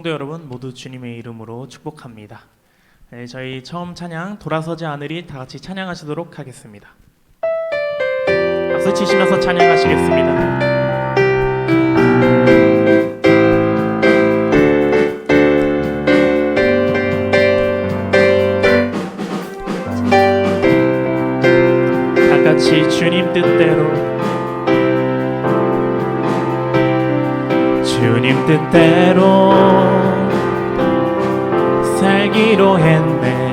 성도 여러분 모두 주님의 이름으로 축복합니다. 네, 저희 처음 찬양 돌아서지 않으리 다 같이 찬양하시도록 하겠습니다. 박수 치시면서 찬양하시겠습니다. 다 같이 주님 뜻대로 주님 뜻대로 살기로 했네.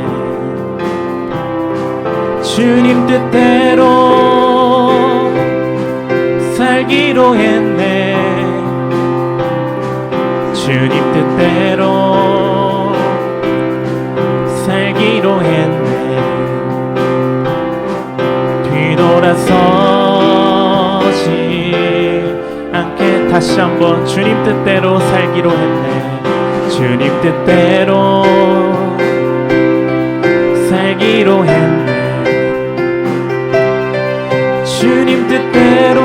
주님 뜻대로 살기로 했네. 주님 뜻대로 살기로 했네. 뒤돌아서지 않게 다시 한번 주님 뜻대로 살기로 했네. 주님 뜻대로 살기로 했네. 주님 뜻대로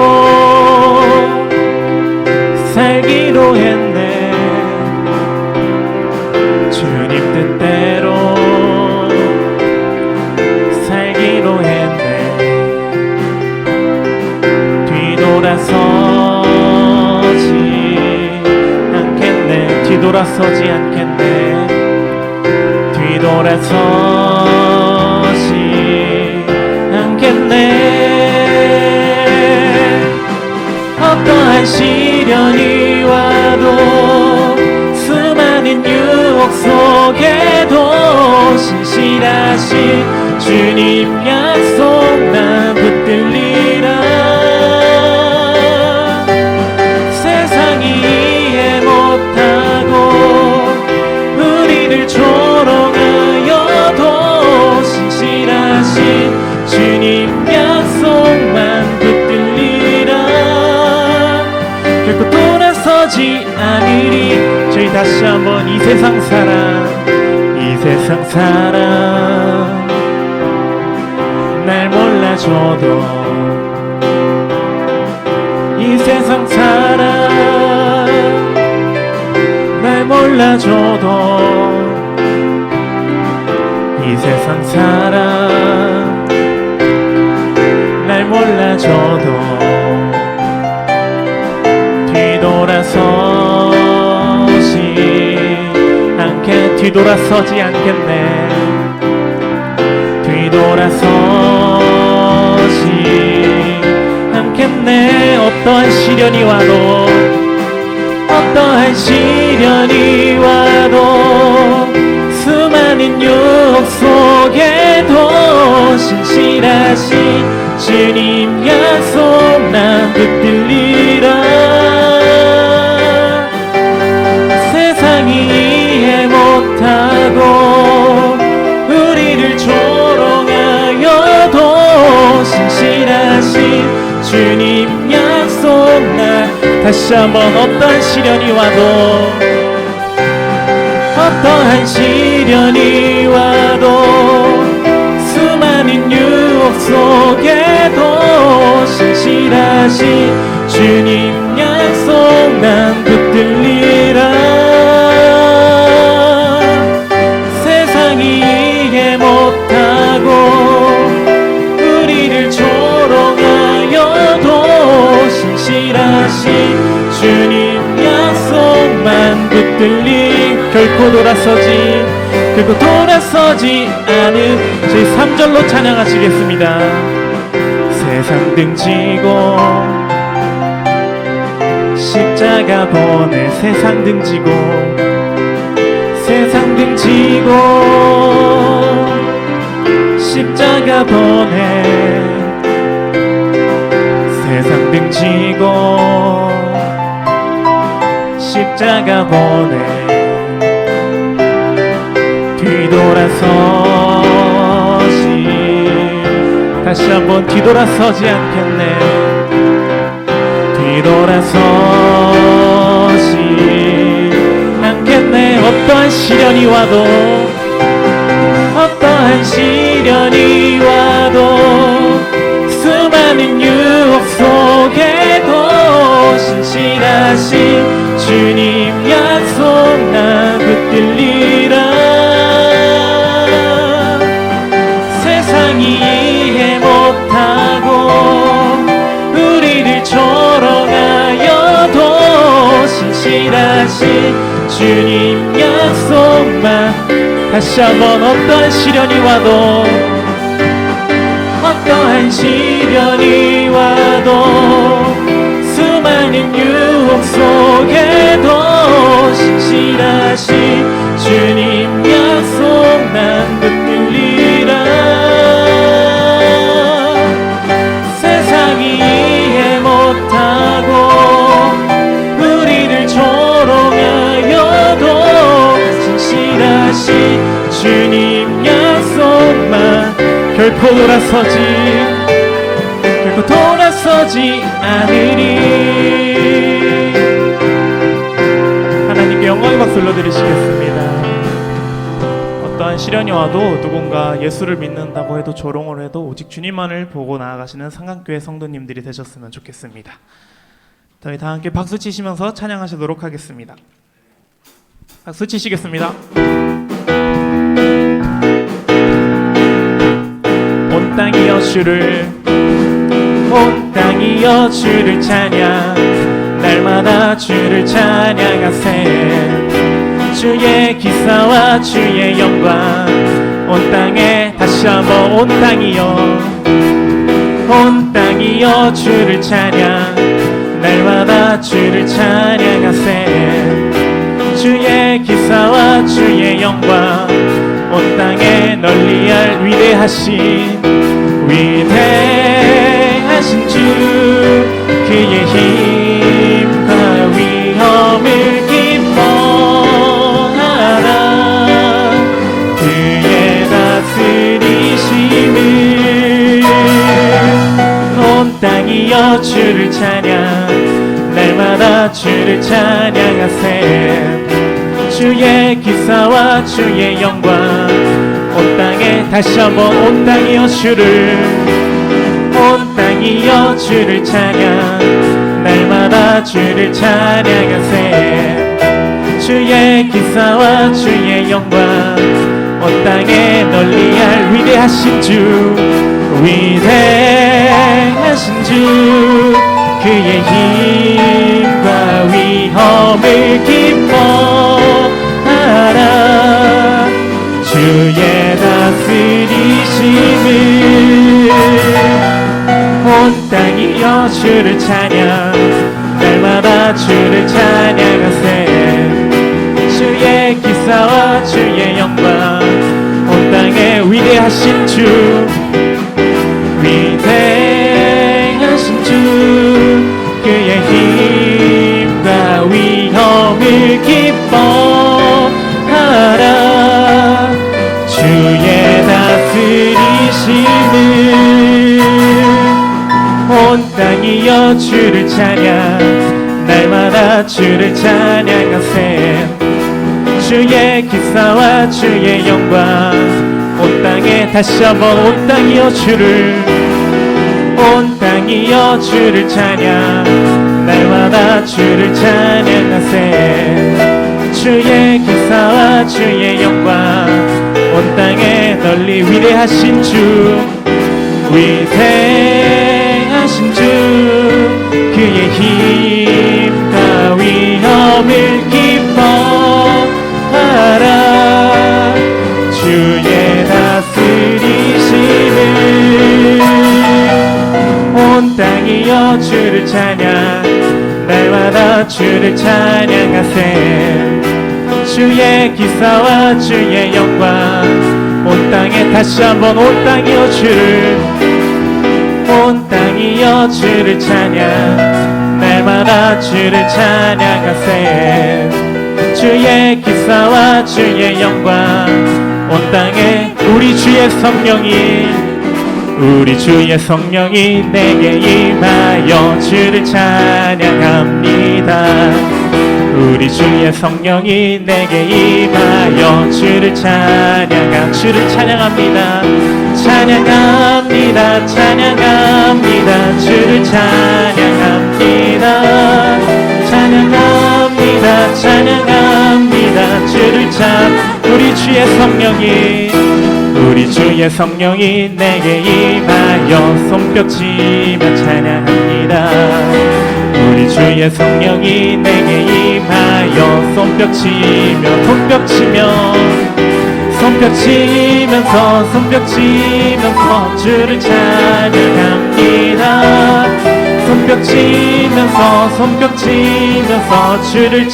살기로 했네. 주님 뜻대로 살기로 했네. 뒤돌아서지 않겠네. 뒤돌아서지 않겠네. 어떠한 시련이 와도 수많은 유혹 속에도 신실하신 주님 약속 난 붙들리라. 조롱하여도 신실하신 주님 약속만 붙들리라. 결코 돌아서지 않으리. 저희 다시 한번 이 세상 사람 날 몰라줘도 이 세상 사람 날 몰라줘도 이 세상 사람 날 몰라줘도 뒤돌아서지 않겠네. 뒤돌아서지 않겠네. 어떠한 시련이 와도 수많은 유혹 속에도 신실하신 주님 약속 난 붙들리라. 세상이 이해 못하고 우리를 조롱하여도 신실하신 주님 약속 난. 다시 한번 어떠한 시련이 와도 수많은 유혹 속에도 신실하신 주님 약속 난 붙들리라. 세상이 이해 못하고 우리를 조롱하여도 신실하신 주님 약속만 붙들리. 결코 돌아서지 않은 저희 3절로 찬양하시겠습니다. 세상 등지고 십자가 보내. 세상 등지고 십자가 보내. 세상 등지고 십자가 보내. 다시 한번 뒤돌아서지 않겠네. 뒤돌아서지 않겠네. 어떠한 시련이 와도 수많은 유혹 속에도 신실하신 주님 약속 나 붙들리라. 세상이 이해 못하고 우리를 조롱하여도 신실하신 주님 약속만 다시 한번 어떠한 시련이 와도 어떠한 시련이 와도 수많은 유혹 속에도 신실하신 주님 약속 난 붙들리라. 세상이 이해 못하고 우리를 조롱하여도 신실하신 주님 약속만 결코 돌아서지 않으리. 하나님께 영광의 박수 올려드리시겠습니다. 어떠한 시련이 와도 누군가 예수를 믿는다고 해도 조롱을 해도 오직 주님만을 보고 나아가시는 상강교회 성도님들이 되셨으면 좋겠습니다. 저희 다 함께 박수 치시면서 찬양하시도록 하겠습니다. 박수 치시겠습니다. 온 땅이여 주를, 온 땅이여 주를 찬양, 날마다 주를 찬양하세. 주의 기사와 주의 영광 온 땅에 다시 한번 온 땅이여 주를 찬양, 날마다 주를 찬양하세. 주의 기사와 주의 영광 온 땅에 널리할 위대하신 주, 그의 힘과 위엄을 기뻐하라. 그의 다스리심을 온 땅이여 주를 찬양, 날마다 주를 찬양하세. 주의 기사와 주의 영광 온 땅에 다시 한번 온 땅이여 주를 찬양, 날마다 주를 찬양하세. 주의 기사와 주의 영광 온 땅에 널리할 위대하신 주, 그의 힘과 위엄을 기뻐하라. 주의 다스리심을 온 땅이여 주를 찬양, 날마다 주를 찬양하세. 주의 기사와 주의 영광 온 땅에 위대하신 주, 그의 힘과 위엄을 기뻐하라. 주의 다스리심을 온 땅이여 주를 찬양, 날마다 주를 찬양하세. 주의 기사와 주의 영광 온 땅에 다시 한번 온 땅이여 주를 찬양, 날마다 주를 찬양하세. 주의 기사와 주의 영광 온 땅에 널리 위대하신 주, 그의 힘과 위엄을 기뻐하라. 주의 다스리심을 온 땅이여 주를 찬양, 날마다 주를 찬양하세. 주의 기사와 주의 영광 온 땅에 다시 한번 온 땅이여 주를 찬양, 날마다 주를 찬양하세. 주의 기사와 주의 영광 온 땅에 우리 주의 성령이 내게 임하여 주를 찬양합니다. 우리 주의 성령이 내게 임하여 주를 찬양합니다. 주를 찬양합니다. 주를 찬양합니다. 주를 찬양합니다. 우리 주의 성령이 우리 주의 성령이 내게 임하여 손뼉치며 찬양합니다. 우리 주의 성령이 내게 임하여 손뼉치면서 주를 찬양합니다. 손뼉치면서 주를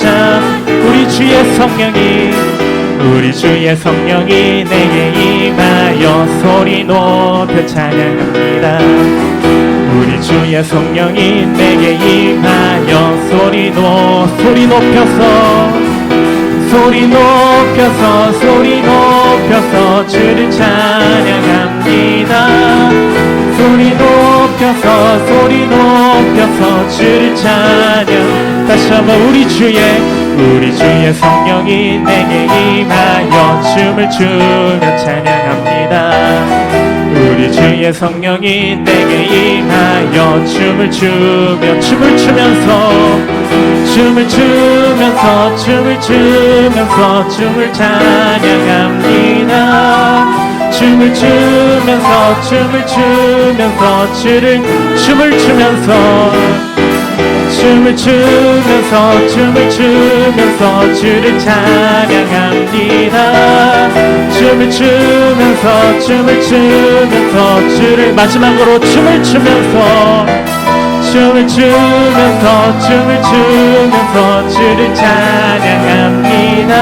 우리 주의 성령이 내게 임하여 소리 높여 찬양합니다. 우리 주의 성령이 내게 임하여 소리 높여서 주를 찬양합니다. 소리 높여서 주를 찬양. 다시 한번 우리 주의 성령이 내게 임하여 춤을 추며 찬양합니다. 우리 주의 성령이 내게 임하여 춤을 추면서 춤을 찬양합니다. 춤을 추면서 주를 찬양합니다. 춤을 추면서 주를 마지막으로 춤을 추면서 주를 찬양합니다.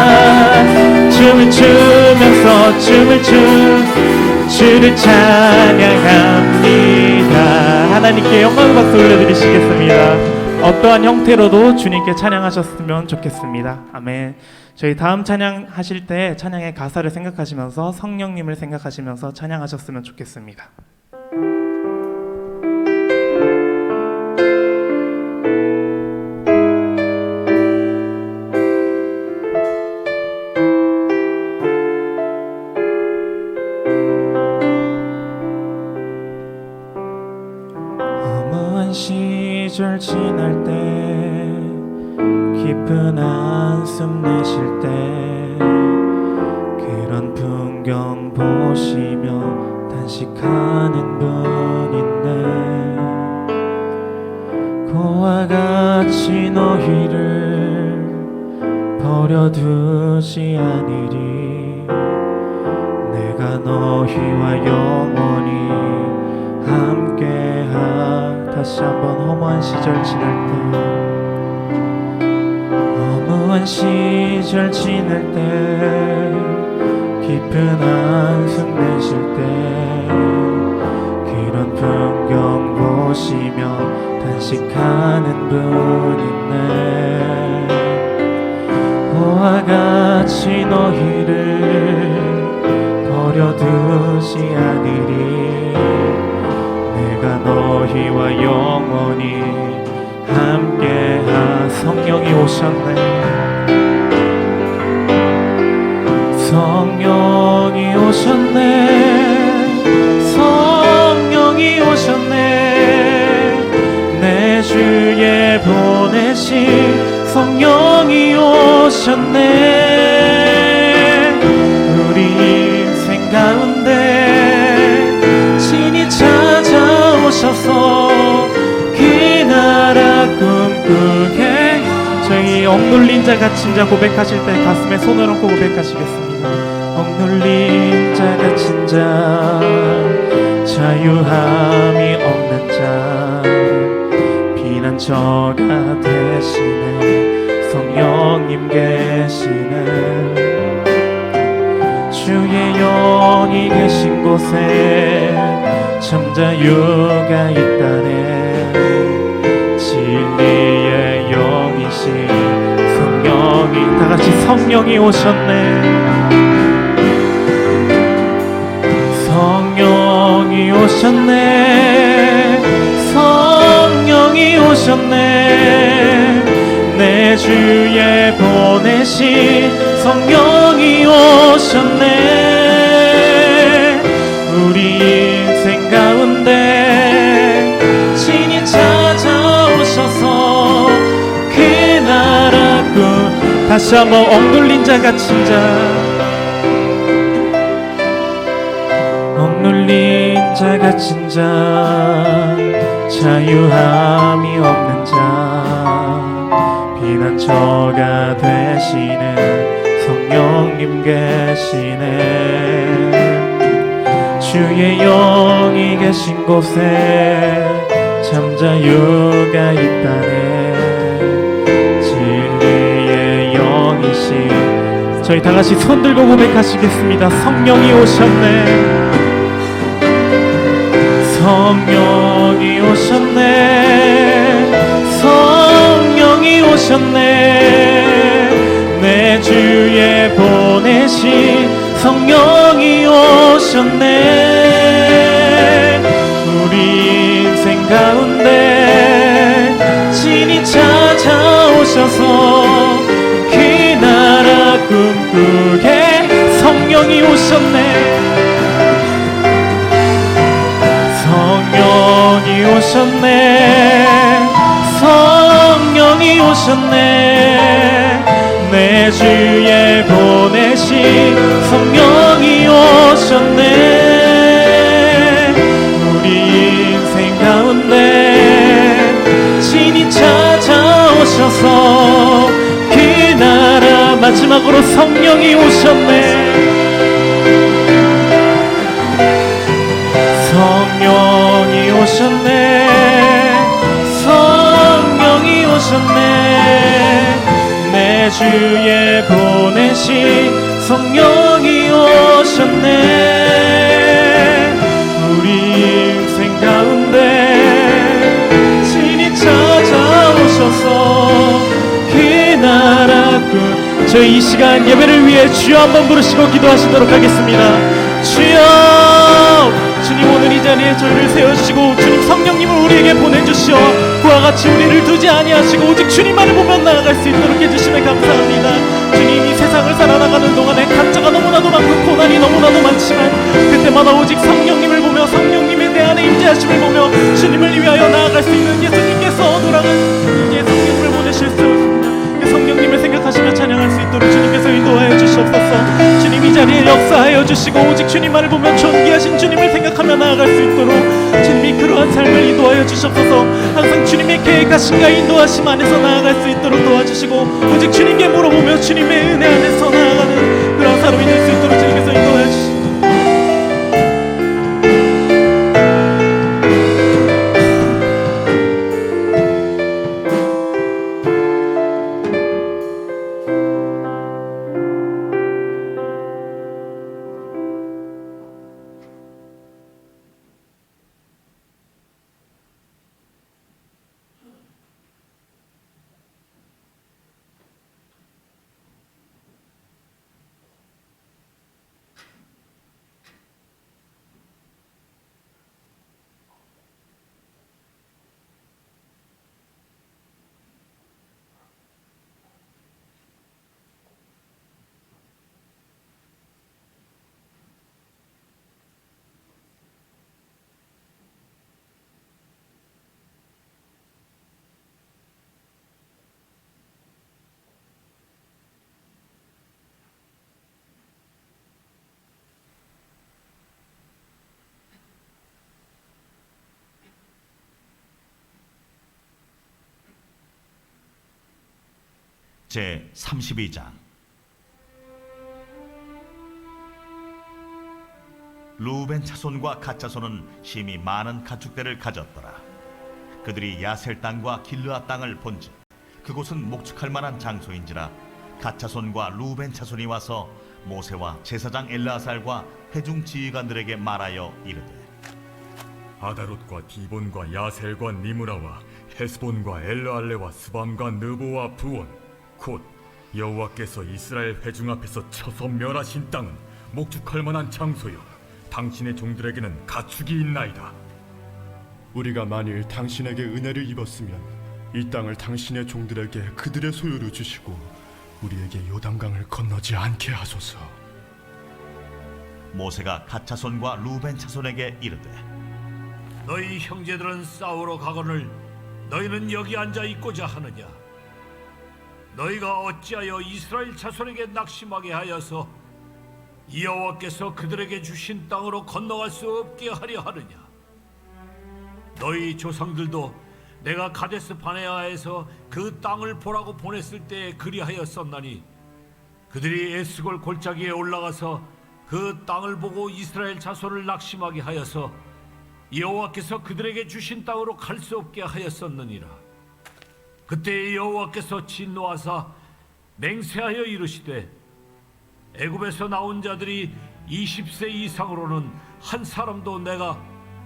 주를 찬양합니다. 하나님께 영광 박수 올려드리시겠습니다. 어떠한 형태로도 주님께 찬양하셨으면 좋겠습니다. 아멘. 저희 다음 찬양 하실 때 찬양의 가사를 생각하시면서 성령님을 생각하시면서 찬양하셨으면 좋겠습니다. 시절 지날 때 깊은 한숨 내쉴 때 그런 풍경 보시며 단식하는 분 있네. 그와 같이 너희를 버려두지 않으리. 내가 너희와 영원히 함께하. 다시 한번 허무한 시절 지날 때 깊은 한숨 내쉴 때 그런 풍경 보시며 단식하는 분 있네. 그와 같이 너희를 버려두지 않으리. 내가 너희와 영원히 함께하. 성령이 오셨네. 내 주에 보내신 성령이 오셨네. 우리 인생 가운데 친히 찾아오셔서 그 나라 꿈꾸게. 저희 억눌린 자 갇힌 자 고백하실 때 가슴에 손을 얹고 고백하시겠습니다. 억눌린 자 갇힌 자 자유함이 없는 자 피난처가 되시네. 성령님 계시네. 주의 영이 계신 곳에 참 자유가 있다네. 진리의 영이신 성령이. 다같이 성령이 오셨네. 성령이 오셨네. 내 주에 보내신 성령이 오셨네. 우리 인생 가운데 친히 찾아오셔서 그 나라 꿈. 다시 한번 억눌린 자 갇힌 자 갇힌 자, 자유함이 없는 자, 피난처가 되시는 성령님 계시네. 주의 영이 계신 곳에 참 자유가 있다네. 진리의 영이신, 저희 다 같이 손 들고 고백하시겠습니다. 성령이 오셨네. 성령이 오셨네. 성령이 오셨네. 내 주에 보내신 성령이 오셨네. 우리 인생 가운데 친히 찾아오셔서 그 나라 꿈꾸게 성령이 오셨네. 성령이 오셨네. 성령이 오셨네. 내 주에 보내신 성령이 오셨네. 우리 인생 가운데 친히 찾아오셔서 그 나라, 마지막으로 성령이 오셨네. 성령이 오셨네. 성령이 오셨네. 내 주에 보내신 성령이 오셨네. 우리 인생 가운데 친히 찾아오셔서 그 나라 꿈. 저희 이 시간 예배를 위해 주여 한번 부르시고 기도하시도록 하겠습니다. 주여, 주님 오늘 이 자리에 저희를 세우시고 주님 성령님을 우리에게 보내주시어 그와 같이 우리를 두지 아니하시고 오직 주님만을 보며 나아갈 수 있도록 해주심에 감사합니다. 주님, 이 세상을 살아나가는 동안에 가짜가 너무나도 많고 고난이 너무나도 많지만 그때마다 오직 성령님을 보며 성령님의 내 안에 임재하심을 보며 주님을 위하여 나아갈 수 있는 예수님께서 돌아간 이제 성령님을 보내실 수 있습니다. 그 성령님을 생각하시며 찬양할 수 있도록 주님께서 인도하여 주시옵소서. 주님, 이 자리에 역사하여 주시고 오직 주님만을 보며 존귀하신 주님을 생각하며 나아갈 수 있도록 주님이 그러한 삶을 인도하여 주시옵소서. 항상 주님의 계획하심과 인도하심 안에서 나아갈 수 있도록 도와주시고 오직 주님께 물어보며 주님의 은혜 안에서 나아가는 그러한 사람이 될 수 있도록 주님께서 인도하여 주시옵소서. 제 32장. 루벤 차손과 갓 차손은 심히 많은 가축대를 가졌더라. 그들이 야셀 땅과 길르앗 땅을 본즉 그곳은 목축할 만한 장소인지라 갓 차손과 루벤 차손이 와서 모세와 제사장 엘르아살과 회중 지휘관들에게 말하여 이르되 아다롯과 디본과 야셀과 니므라와 헤스본과 엘르알레와 스밤과 느보와 부온 곧 여호와께서 이스라엘 회중 앞에서 쳐서 멸하신 땅은 목축할 만한 장소요 당신의 종들에게는 가축이 있나이다. 우리가 만일 당신에게 은혜를 입었으면 이 땅을 당신의 종들에게 그들의 소유로 주시고 우리에게 요단강을 건너지 않게 하소서. 모세가 갓 차손과 루벤 차손에게 이르되 너희 형제들은 싸우러 가거늘 너희는 여기 앉아 있고자 하느냐? 너희가 어찌하여 이스라엘 자손에게 낙심하게 하여서 여호와께서 그들에게 주신 땅으로 건너갈 수 없게 하려 하느냐? 너희 조상들도 내가 가데스 바네아에서 그 땅을 보라고 보냈을 때 그리하였었나니 그들이 에스골 골짜기에 올라가서 그 땅을 보고 이스라엘 자손을 낙심하게 하여서 여호와께서 그들에게 주신 땅으로 갈 수 없게 하였었느니라. 그때 여호와께서 진노하사 맹세하여 이르시되 애굽에서 나온 자들이 20세 이상으로는 한 사람도 내가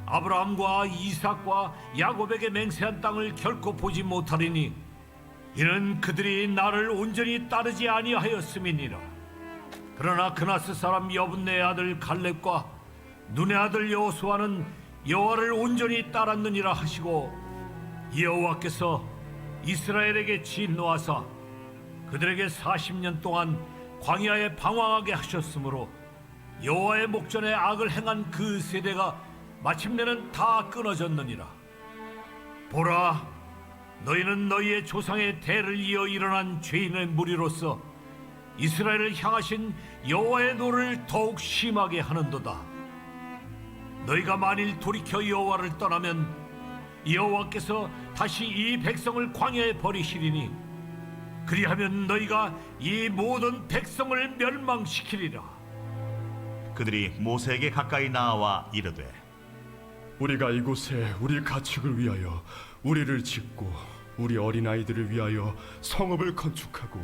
아브라함과 이삭과 야곱에게 맹세한 땅을 결코 보지 못하리니 이는 그들이 나를 온전히 따르지 아니하였음이니라. 그러나 그나스 사람 여분네의 아들 갈렙과 눈의 아들 여호수아는 여호와를 온전히 따랐느니라 하시고 여호와께서 이스라엘에게 진노하사 그들에게 40년 동안 광야에 방황하게 하셨으므로 여호와의 목전에 악을 행한 그 세대가 마침내는 다 끊어졌느니라. 보라, 너희는 너희의 조상의 대를 이어 일어난 죄인의 무리로서 이스라엘을 향하신 여호와의 노를 더욱 심하게 하는도다. 너희가 만일 돌이켜 여호와를 떠나면 여호와께서 다시 이 백성을 광야에 버리시리니 그리하면 너희가 이 모든 백성을 멸망시키리라. 그들이 모세에게 가까이 나와 이르되 우리가 이곳에 우리 가축을 위하여 우리를 짓고 우리 어린아이들을 위하여 성읍을 건축하고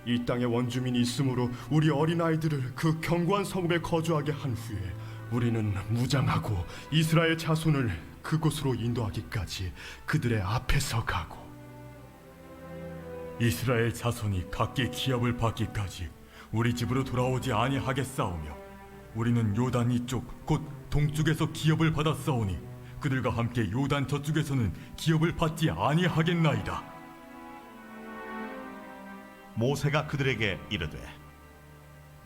이 땅에 원주민이 있으므로 우리 어린아이들을 그 견고한 성읍에 거주하게 한 후에 우리는 무장하고 이스라엘 자손을 그곳으로 인도하기까지 그들의 앞에서 가고 이스라엘 자손이 각기 기업을 받기까지 우리 집으로 돌아오지 아니하겠사오며 우리는 요단 이쪽 곧 동쪽에서 기업을 받았사오니 그들과 함께 요단 저쪽에서는 기업을 받지 아니하겠나이다. 모세가 그들에게 이르되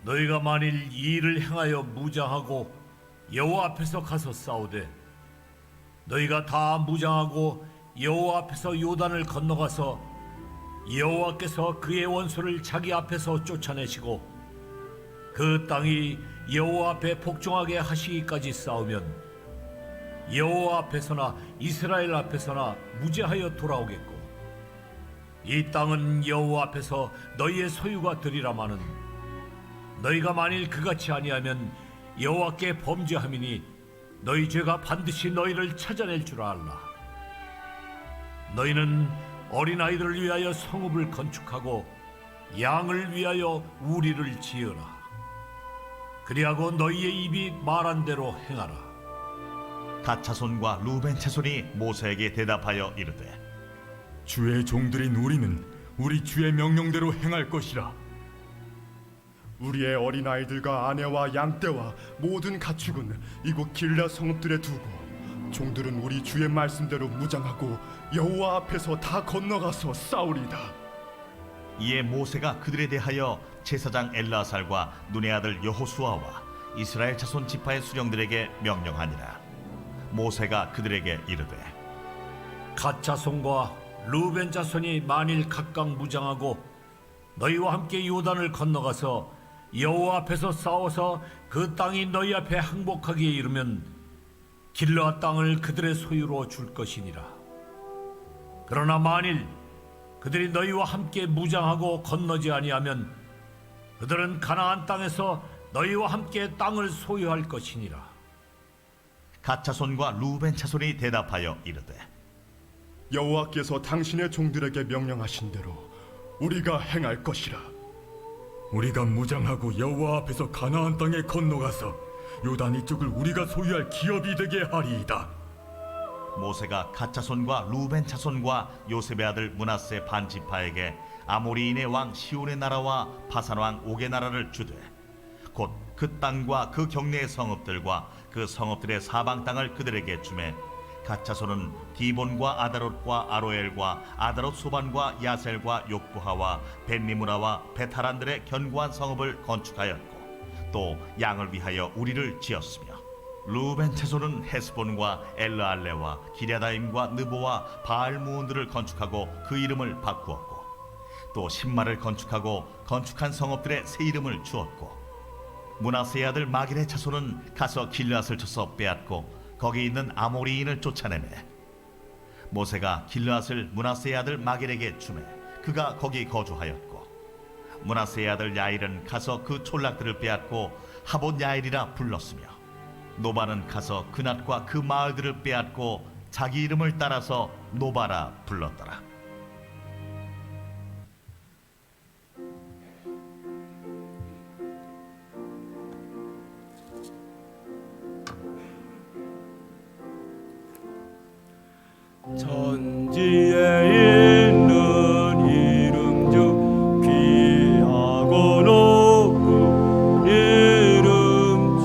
너희가 만일 이 일을 행하여 무장하고 여호와 앞에서 가서 싸우되 너희가 다 무장하고 여호와 앞에서 요단을 건너가서 여호와께서 그의 원수를 자기 앞에서 쫓아내시고 그 땅이 여호와 앞에 복종하게 하시기까지 싸우면 여호와 앞에서나 이스라엘 앞에서나 무죄하여 돌아오겠고 이 땅은 여호와 앞에서 너희의 소유가 되리라마는 너희가 만일 그같이 아니하면 여호와께 범죄함이니 너희 죄가 반드시 너희를 찾아낼 줄 알라. 너희는 어린아이들을 위하여 성읍을 건축하고 양을 위하여 우리를 지으라. 그리하고 너희의 입이 말한 대로 행하라. 갓 자손과 루벤 자손이 모세에게 대답하여 이르되 주의 종들인 우리는 우리 주의 명령대로 행할 것이라. 우리의 어린아이들과 아내와 양떼와 모든 가축은 이곳 길라 성읍들에 두고 종들은 우리 주의 말씀대로 무장하고 여호와 앞에서 다 건너가서 싸우리다. 이에 모세가 그들에 대하여 제사장 엘라살과 눈의 아들 여호수아와 이스라엘 자손 지파의 수령들에게 명령하니라. 모세가 그들에게 이르되 갓 자손과 루벤 자손이 만일 각각 무장하고 너희와 함께 요단을 건너가서 여호와 앞에서 싸워서 그 땅이 너희 앞에 항복하기에 이르면 길르앗 땅을 그들의 소유로 줄 것이니라. 그러나 만일 그들이 너희와 함께 무장하고 건너지 아니하면 그들은 가나안 땅에서 너희와 함께 땅을 소유할 것이니라. 갓 자손과 루벤 자손이 대답하여 이르되 여호와께서 당신의 종들에게 명령하신 대로 우리가 행할 것이라. 우리가 무장하고 여호와 앞에서 가나안 땅에 건너가서 요단 이쪽을 우리가 소유할 기업이 되게 하리이다. 모세가 갓 자손과 루벤 자손과 요셉의 아들 므낫세 반 지파에게 아모리인의 왕 시온의 나라와 바산 왕 옥의 나라를 주되 곧 그 땅과 그 경내의 성읍들과 그 성읍들의 사방 땅을 그들에게 주매 갓 자손은 디본과 아다롯과 아로엘과 아다롯 소반과 야셀과 욕부하와 벤리무라와 베타란들의 견고한 성읍을 건축하였고 또 양을 위하여 우리를 지었으며 루벤 자손은 헤스본과 엘르알레와 기랴다임과 느보와 바알무온들을 건축하고 그 이름을 바꾸었고 또 신마를 건축하고 건축한 성읍들의 새 이름을 주었고 므낫세의 아들 마길의 자손은 가서 길앗을 쳐서 빼앗고 거기 있는 아모리인을 쫓아내매 모세가 길르앗을 므낫세의 아들 마길에게 주매 그가 거기 거주하였고 므낫세의 아들 야일은 가서 그 촌락들을 빼앗고 하봇 야일이라 불렀으며 노바는 가서 그낫과 그 마을들을 빼앗고 자기 이름을 따라서 노바라 불렀더라. 천지에 있는 이름 중 귀하고 높은 이름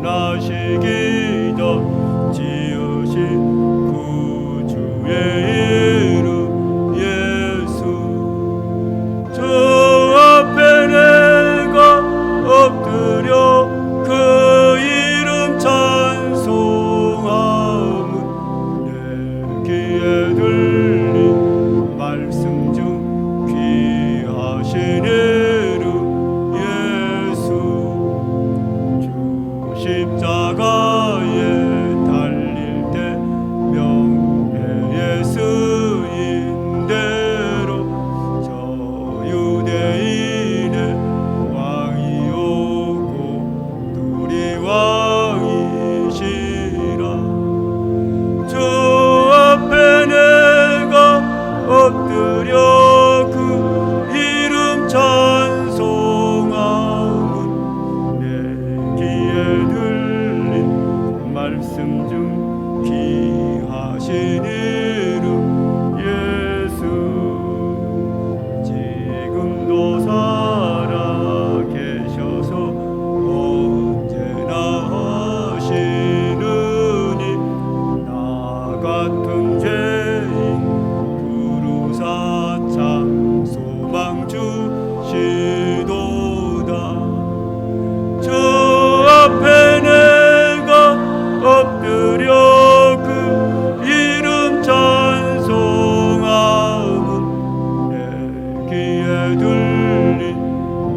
준하시기도 지으신 구주의 이름 예수 저 앞에 내가 엎드려 그 이름 찬송함은 귀에 들린 말씀 중 귀하신 이름 예수 주 십자가에 달릴 때 명예에 쓰인 대로 저 유대인의 왕이 오고 둘이 왕이시라 저 앞에 내가 엎드려 그 이름 찬송함은 내 귀에 들린 말씀 중 귀하신 이름 예수 지금도 살아 계셔서 언제나 하시느니 나 같은 죄인 부르사 참 소망 주시도다 저 앞에 내가 엎드려 그 이름 찬송함은 내 귀에 들린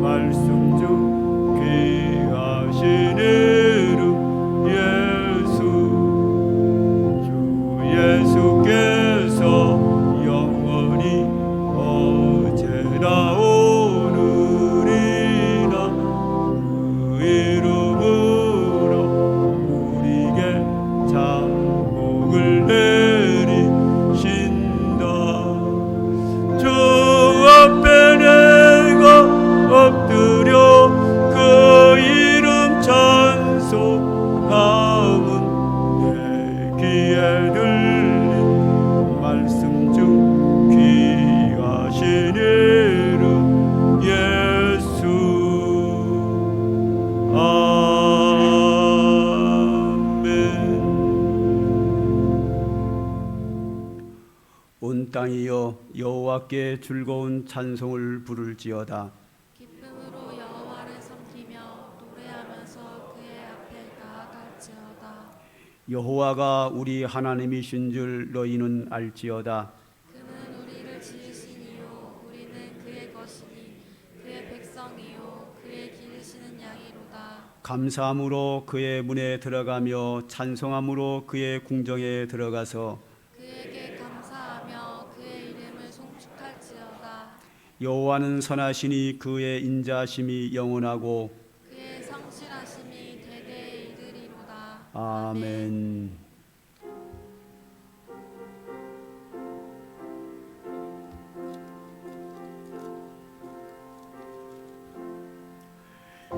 말씀 중 귀하신 이름 예수 주 예수께서 영원히 어제나 오늘이나 그 이름으로 우리에게 장복을 내리신다 저 앞에 내가 엎드려 그 이름 찬송함은 내 귀에 들린 말씀 중 귀하신 이름 예수 아멘 온 땅이여 여호와께 즐거운 찬송을 부를지어다 기쁨으로 여호와를 섬기며 노래하면서 그의 앞에 나아갈지어다. 여호와가 우리 하나님이신 줄 너희는 알지어다 그는 우리를 지으시니요 우리는 그의 것이니 그의 백성이요 그의 기르시는 양이로다. 감사함으로 그의 문에 들어가며 찬송함으로 그의 궁정에 들어가서 그에게 감사하며 그의 이름을 송축할지어다. 여호와는 선하시니 그의 인자심이 영원하고 그의 성실하심이 대대에 이르리로다. 아멘.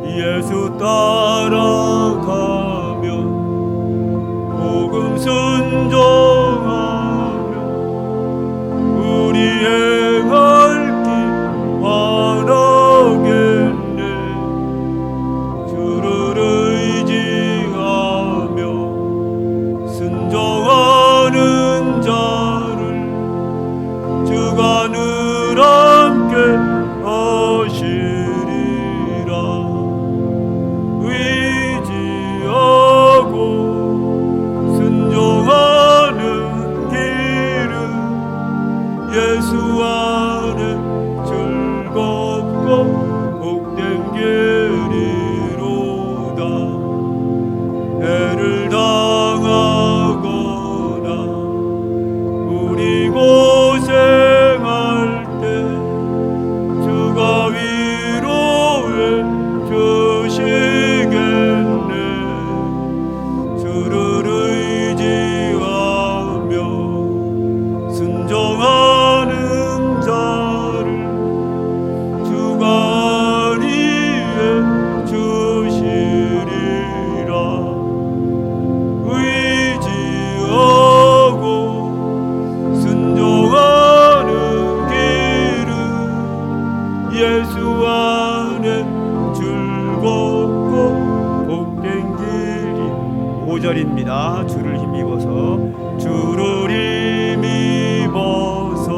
예수 따라가면 복음 순종하며 우리 행할 길 바라겠네 주를 의지하며 순종하는 자를 주가 늘 함께 하시리라 의지 구절입니다. 주를 힘입어서 주를 힘입어서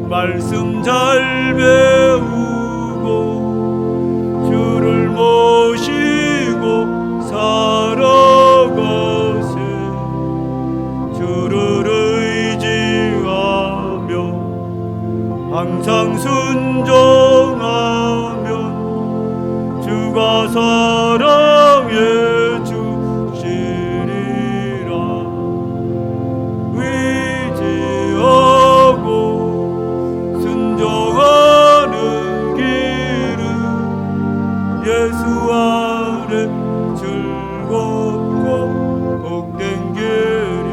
말씀 잘 배우고 주를 모시고 살아가세. 주를 의지하며 항상 순종하면 주가 사랑해 주시리라. 의지하고 순종하는 길은 예수 아래 즐겁고 복된 길이로다.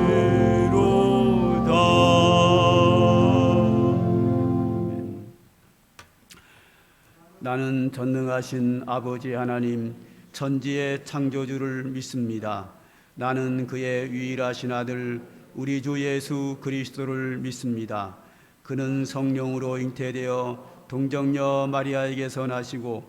나는 전능하신 아버지 하나님 천지의 창조주를 믿습니다. 나는 그의 유일하신 아들 우리 주 예수 그리스도를 믿습니다. 그는 성령으로 잉태되어 동정녀 마리아에게서 나시고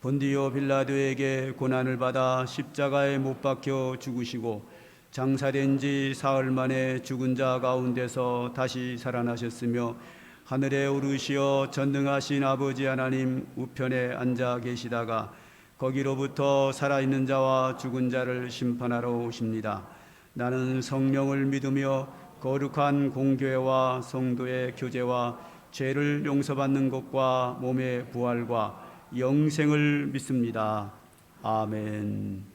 본디오 빌라도에게 고난을 받아 십자가에 못 박혀 죽으시고 장사된 지 사흘 만에 죽은 자 가운데서 다시 살아나셨으며 하늘에 오르시어 전능하신 아버지 하나님 우편에 앉아 계시다가 거기로부터 살아있는 자와 죽은 자를 심판하러 오십니다. 나는 성령을 믿으며 거룩한 공교회와 성도의 교제와 죄를 용서받는 것과 몸의 부활과 영생을 믿습니다. 아멘.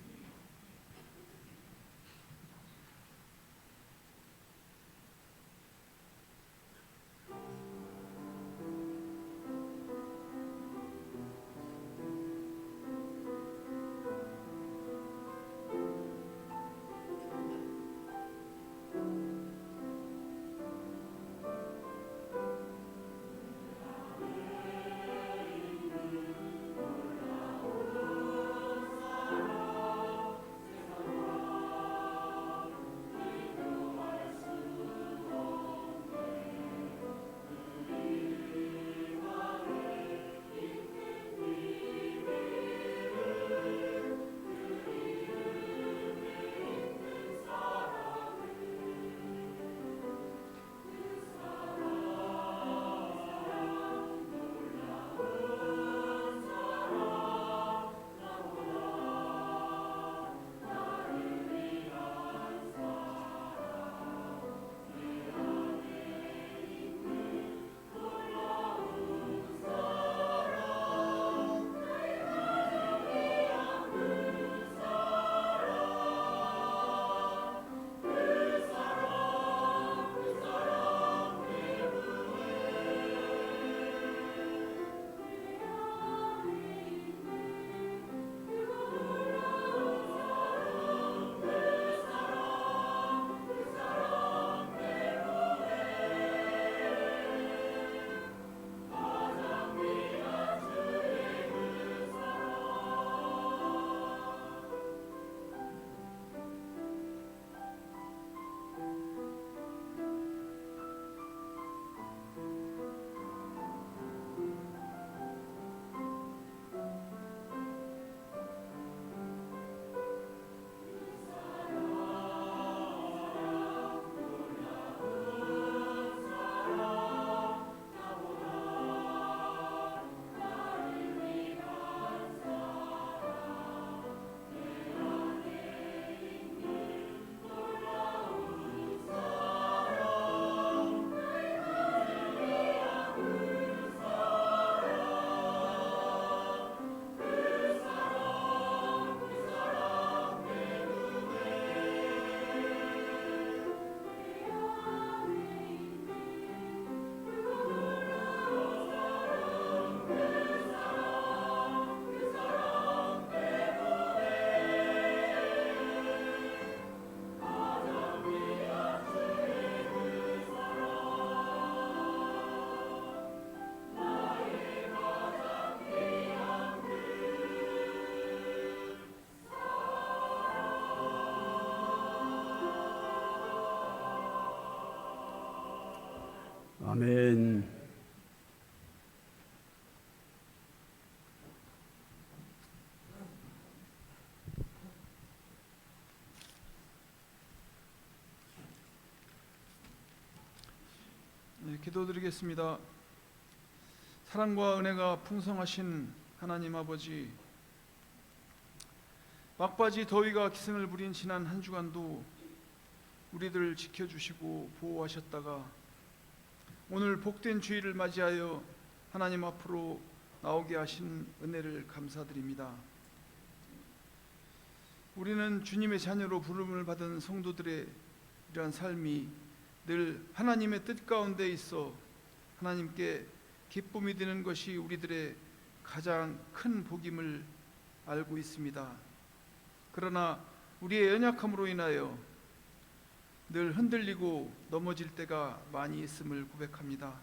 아멘. 기도드리겠습니다. 사랑과 은혜가 풍성하신 하나님 아버지, 막바지 더위가 기승을 부린 지난 한 주간도 우리들 지켜주시고 보호하셨다가 오늘 복된 주일을 맞이하여 하나님 앞으로 나오게 하신 은혜를 감사드립니다. 우리는 주님의 자녀로 부름을 받은 성도들의 이러한 삶이 늘 하나님의 뜻 가운데 있어 하나님께 기쁨이 되는 것이 우리들의 가장 큰 복임을 알고 있습니다. 그러나 우리의 연약함으로 인하여 늘 흔들리고 넘어질 때가 많이 있음을 고백합니다.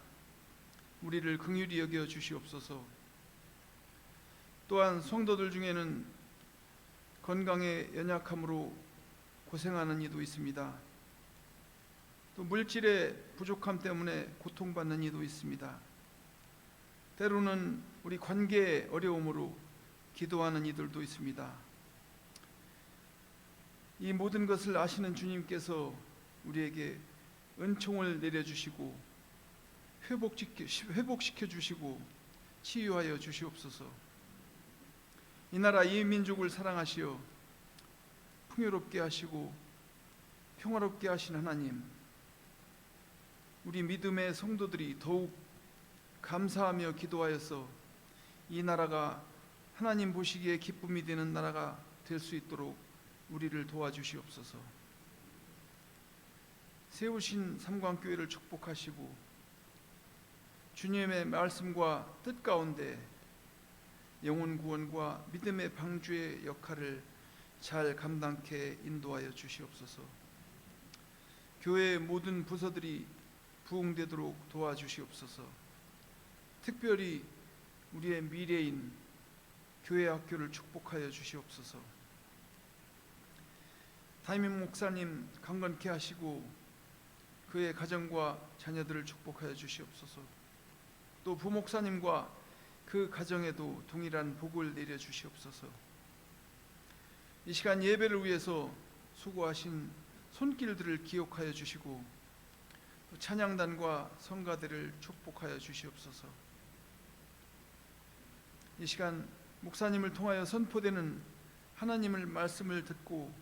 우리를 긍휼히 여겨 주시옵소서. 또한 성도들 중에는 건강의 연약함으로 고생하는 이도 있습니다. 또 물질의 부족함 때문에 고통받는 이도 있습니다. 때로는 우리 관계의 어려움으로 기도하는 이들도 있습니다. 이 모든 것을 아시는 주님께서 우리에게 은총을 내려주시고 회복시켜 주시고 치유하여 주시옵소서. 이 나라 이 민족을 사랑하시어 풍요롭게 하시고 평화롭게 하신 하나님, 우리 믿음의 성도들이 더욱 감사하며 기도하여서 이 나라가 하나님 보시기에 기쁨이 되는 나라가 될 수 있도록 우리를 도와주시옵소서. 세우신 삼광교회를 축복하시고 주님의 말씀과 뜻 가운데 영혼 구원과 믿음의 방주의 역할을 잘 감당케 인도하여 주시옵소서. 교회의 모든 부서들이 부흥되도록 도와주시옵소서. 특별히 우리의 미래인 교회 학교를 축복하여 주시옵소서. 담임 목사님 강건케 하시고 그의 가정과 자녀들을 축복하여 주시옵소서. 또 부목사님과 그 가정에도 동일한 복을 내려 주시옵소서. 이 시간 예배를 위해서 수고하신 손길들을 기억하여 주시고 또 찬양단과 성가대를 축복하여 주시옵소서. 이 시간 목사님을 통하여 선포되는 하나님의 말씀을 듣고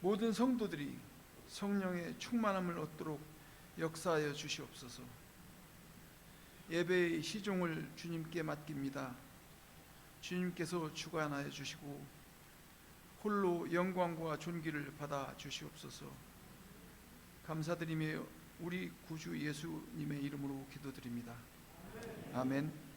모든 성도들이 성령의 충만함을 얻도록 역사하여 주시옵소서. 예배의 시종을 주님께 맡깁니다. 주님께서 주관하여 주시고 홀로 영광과 존귀를 받아 주시옵소서. 감사드리며 우리 구주 예수님의 이름으로 기도드립니다. 아멘.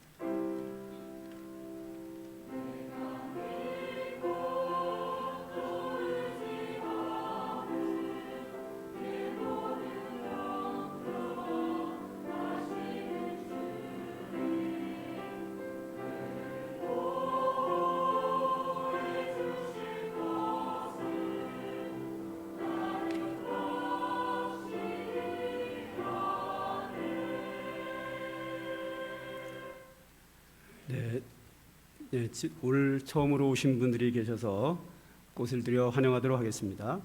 올 처음으로 오신 분들이 계셔서 꽃을 들여 환영하도록 하겠습니다.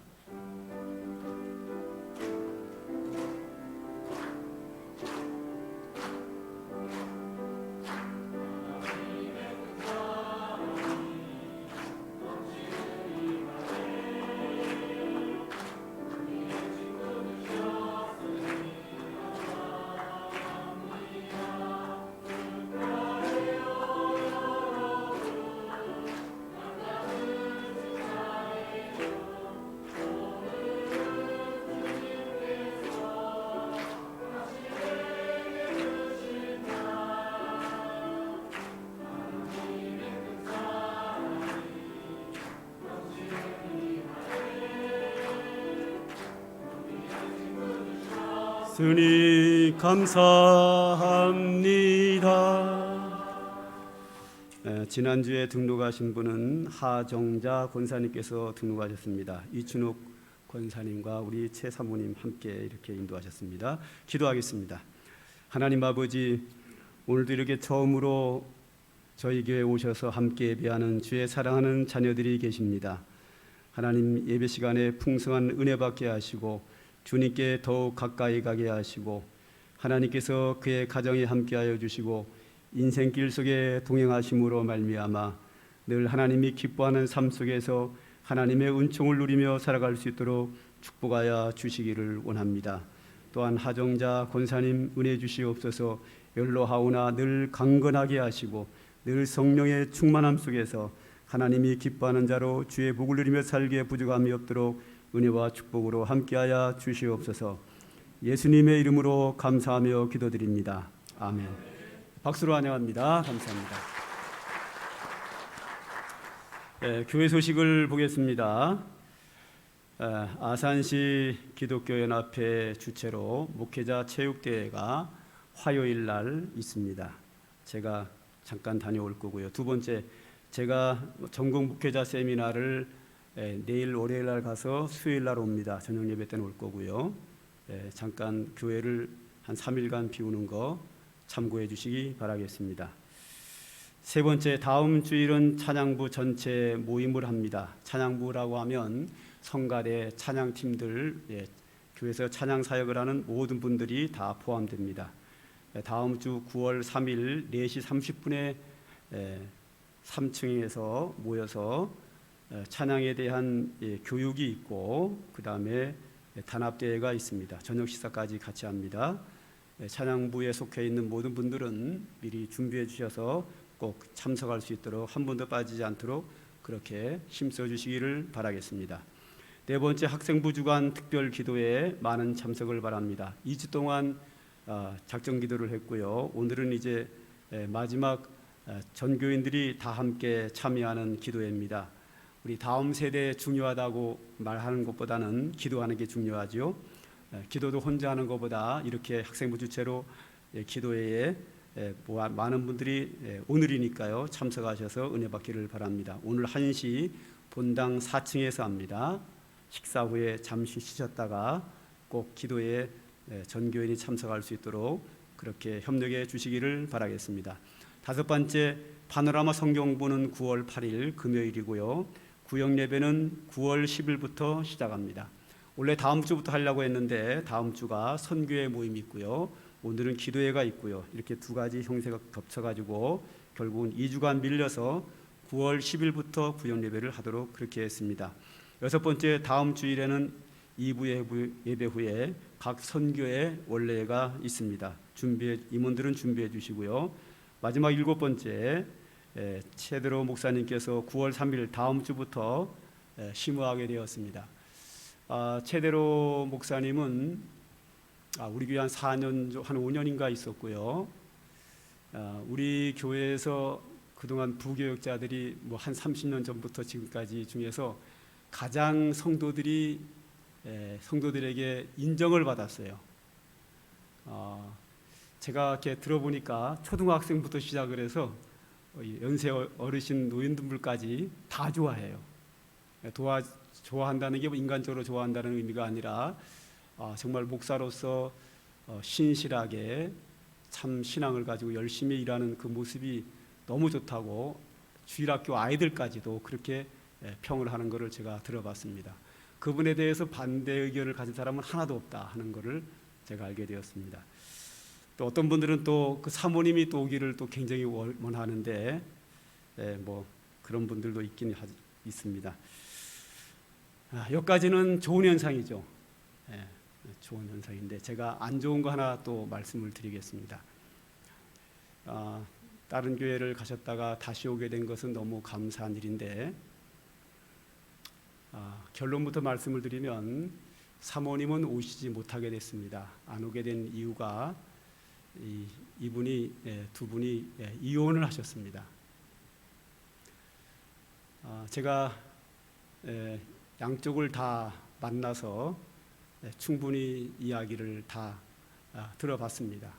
주님 감사합니다. 지난주에 등록하신 분은 하정자 권사님께서 등록하셨습니다. 이춘욱 권사님과 우리 최 사모님 함께 이렇게 인도하셨습니다. 기도하겠습니다. 하나님 아버지, 오늘도 이렇게 처음으로 저희 교회에 오셔서 함께 예배하는 주의 사랑하는 자녀들이 계십니다. 하나님, 예배 시간에 풍성한 은혜 받게 하시고 주님께 더욱 가까이 가게 하시고 하나님께서 그의 가정에 함께하여 주시고 인생길 속에 동행하심으로 말미암아 늘 하나님이 기뻐하는 삶 속에서 하나님의 은총을 누리며 살아갈 수 있도록 축복하여 주시기를 원합니다. 또한 하정자 권사님 은혜 주시옵소서. 연로하오나 늘 강건하게 하시고 늘 성령의 충만함 속에서 하나님이 기뻐하는 자로 주의 복을 누리며 살기에 부족함이 없도록 은혜와 축복으로 함께하여 주시옵소서. 예수님의 이름으로 감사하며 기도드립니다. 아멘. 박수로 환영합니다. 감사합니다. 교회 소식을 보겠습니다. 아산시 기독교연합회 주최로 목회자 체육대회가 화요일 날 있습니다. 제가 잠깐 다녀올 거고요. 두 번째, 제가 전국 목회자 세미나를 내일 월요일 날 가서 수요일 날 옵니다. 저녁 예배 때는 올 거고요. 잠깐 교회를 한 3일간 비우는 거 참고해 주시기 바라겠습니다. 세 번째, 다음 주일은 찬양부 전체 모임을 합니다. 찬양부라고 하면 성가대 찬양팀들, 교회에서 찬양 사역을 하는 모든 분들이 다 포함됩니다. 다음 주 9월 3일 4시 30분에 3층에서 모여서 찬양에 대한 교육이 있고 그 다음에 단합대회가 있습니다. 저녁 식사까지 같이 합니다. 찬양부에 속해 있는 모든 분들은 미리 준비해 주셔서 꼭 참석할 수 있도록 한 번도 빠지지 않도록 그렇게 힘써 주시기를 바라겠습니다. 네 번째, 학생부 주간 특별 기도에 많은 참석을 바랍니다. 2주 동안 작정 기도를 했고요. 오늘은 이제 마지막 전교인들이 다 함께 참여하는 기도회입니다. 우리 다음 세대에 중요하다고 말하는 것보다는 기도하는 게 중요하죠. 기도도 혼자 하는 것보다 이렇게 학생부 주최로 기도회에 많은 분들이 오늘이니까요 참석하셔서 은혜 받기를 바랍니다. 오늘 1시 본당 4층에서 합니다. 식사 후에 잠시 쉬셨다가 꼭 기도에 전교인이 참석할 수 있도록 그렇게 협력해 주시기를 바라겠습니다. 다섯 번째, 파노라마 성경부는 9월 8일 금요일이고요. 구역 예배는 9월 10일부터 시작합니다. 원래 다음 주부터 하려고 했는데 다음 주가 선교회 모임이 있고요. 오늘은 기도회가 있고요. 이렇게 두 가지 형태가 겹쳐가지고 결국은 2주간 밀려서 9월 10일부터 구역 예배를 하도록 그렇게 했습니다. 여섯 번째, 다음 주일에는 2부 예배 후에 각 선교회 원례가 있습니다. 임원들은 준비해 주시고요. 마지막 일곱 번째, 최대로 목사님께서 9월 3일 다음 주부터 심호하게 되었습니다. 최대로 목사님은 우리 교회 한 4년, 한 5년인가 있었고요. 우리 교회에서 그동안 부교역자들이 뭐 한 30년 전부터 지금까지 중에서 가장 성도들에게 인정을 받았어요. 제가 이렇게 들어보니까 초등학생부터 시작을 해서 연세 어르신 노인분들까지 다 좋아해요. 좋아한다는 게 인간적으로 좋아한다는 의미가 아니라 정말 목사로서 신실하게 참 신앙을 가지고 열심히 일하는 그 모습이 너무 좋다고 주일학교 아이들까지도 그렇게 평을 하는 것을 제가 들어봤습니다. 그분에 대해서 반대 의견을 가진 사람은 하나도 없다 하는 것을 제가 알게 되었습니다. 또 어떤 분들은 또 그 사모님이 또 오기를 또 굉장히 원하는데 뭐 그런 분들도 있습니다. 여기까지는 좋은 현상이죠. 좋은 현상인데 제가 안 좋은 거 하나 또 말씀을 드리겠습니다. 다른 교회를 가셨다가 다시 오게 된 것은 너무 감사한 일인데 결론부터 말씀을 드리면 사모님은 오시지 못하게 됐습니다. 안 오게 된 이유가 두 분이 이혼을 하셨습니다. 제가 양쪽을 다 만나서 충분히 이야기를 다 들어봤습니다.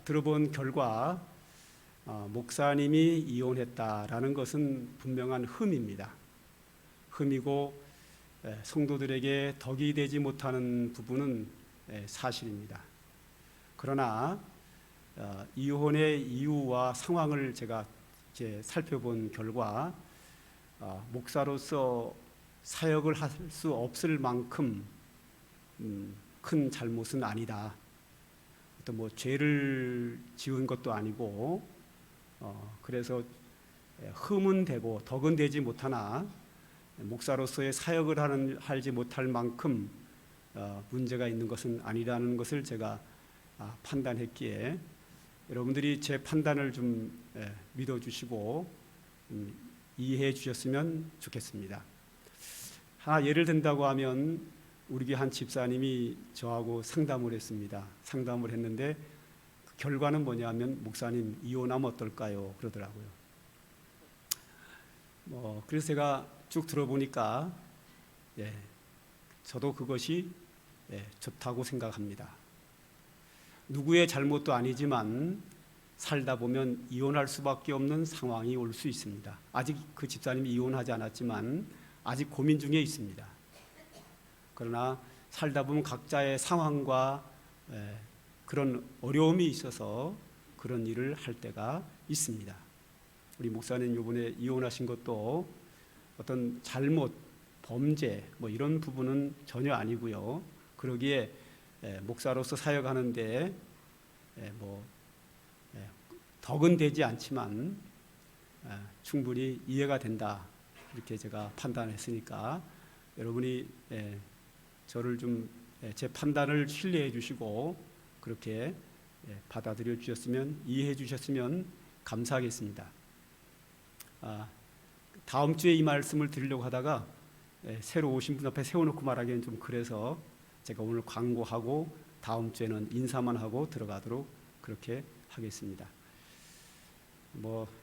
들어본 결과 목사님이 이혼했다라는 것은 분명한 흠입니다. 흠이고 성도들에게 덕이 되지 못하는 부분은 사실입니다. 그러나 이혼의 이유와 상황을 제가 이제 살펴본 결과 목사로서 사역을 할 수 없을 만큼 큰 잘못은 아니다. 어떤 뭐 죄를 지은 것도 아니고 그래서 흠은 되고 덕은 되지 못하나 목사로서의 사역을 하지 못할 만큼 문제가 있는 것은 아니라는 것을 제가 판단했기에 여러분들이 제 판단을 좀 믿어주시고 이해해 주셨으면 좋겠습니다. 하나 예를 든다고 하면 우리 교회 한 집사님이 저하고 상담을 했습니다. 상담을 했는데 그 결과는 뭐냐면 목사님 이혼하면 어떨까요? 그러더라고요. 그래서 제가 쭉 들어보니까 저도 그것이 좋다고 생각합니다. 누구의 잘못도 아니지만 살다 보면 이혼할 수밖에 없는 상황이 올 수 있습니다. 아직 그 집사님이 이혼하지 않았지만 아직 고민 중에 있습니다. 그러나 살다 보면 각자의 상황과 그런 어려움이 있어서 그런 일을 할 때가 있습니다. 우리 목사님 이번에 이혼하신 것도 어떤 잘못, 범죄 뭐 이런 부분은 전혀 아니고요. 그러기에 목사로서 사역하는데 덕은 되지 않지만 충분히 이해가 된다 이렇게 제가 판단했으니까 여러분이 저를 좀 제 판단을 신뢰해 주시고 그렇게 받아들여 주셨으면 이해해 주셨으면 감사하겠습니다. 다음 주에 이 말씀을 드리려고 하다가 새로 오신 분 앞에 세워놓고 말하기는 좀 그래서 제가 오늘 광고하고 다음 주에는 인사만 하고 들어가도록 그렇게 하겠습니다.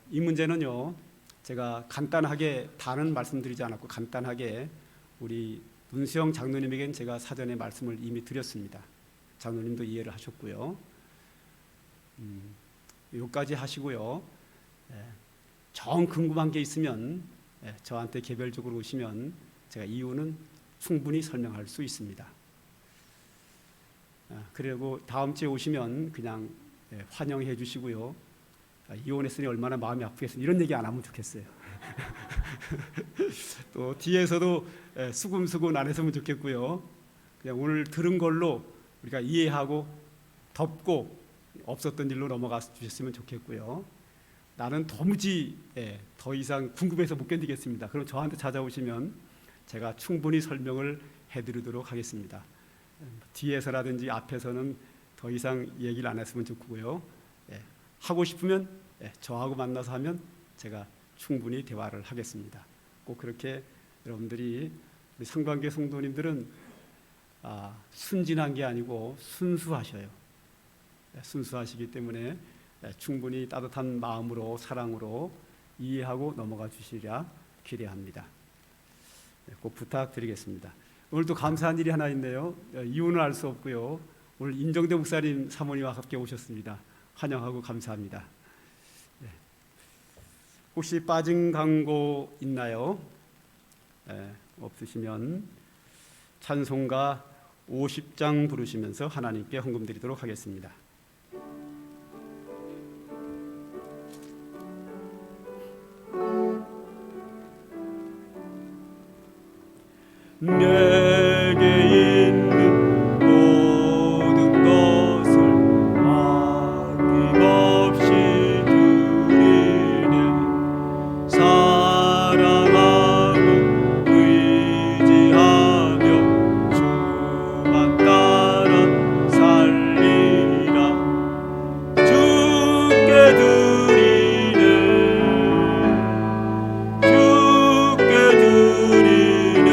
이 문제는요, 제가 간단하게 다는 말씀드리지 않았고 간단하게 우리 문수영 장로님에겐 제가 사전에 말씀을 이미 드렸습니다. 장로님도 이해를 하셨고요. 여기까지 하시고요. 정 궁금한 게 있으면 저한테 개별적으로 오시면 제가 이유는 충분히 설명할 수 있습니다. 그리고 다음 주에 오시면 그냥 환영해 주시고요. 이혼했으니 얼마나 마음이 아프겠습니까? 이런 얘기 안 하면 좋겠어요. 또 뒤에서도 수금수금 안 했으면 좋겠고요. 그냥 오늘 들은 걸로 우리가 이해하고 덮고 없었던 일로 넘어가 주셨으면 좋겠고요. 나는 도무지 더 이상 궁금해서 못 견디겠습니다. 그럼 저한테 찾아오시면 제가 충분히 설명을 해드리도록 하겠습니다. 뒤에서라든지 앞에서는 더 이상 얘기를 안 했으면 좋고요. 하고 싶으면 저하고 만나서 하면 제가 충분히 대화를 하겠습니다. 꼭 그렇게 여러분들이 우리 상관계 성도님들은 순진한 게 아니고 순수하셔요. 순수하시기 때문에 충분히 따뜻한 마음으로 사랑으로 이해하고 넘어가 주시리라 기대합니다. 꼭 부탁드리겠습니다. 오늘도 감사한 일이 하나 있네요. 이유는 알 수 없고요. 오늘 임정대 목사님 사모님과 함께 오셨습니다. 환영하고 감사합니다. 혹시 빠진 광고 있나요? 없으시면 찬송가 50장 부르시면서 하나님께 헌금 드리도록 하겠습니다. 내게 있는 모든 것을 아낌없이 드리네. 사랑하고 의지하며 주만 따라 살리라. 주께 드리네. 주께 드리네.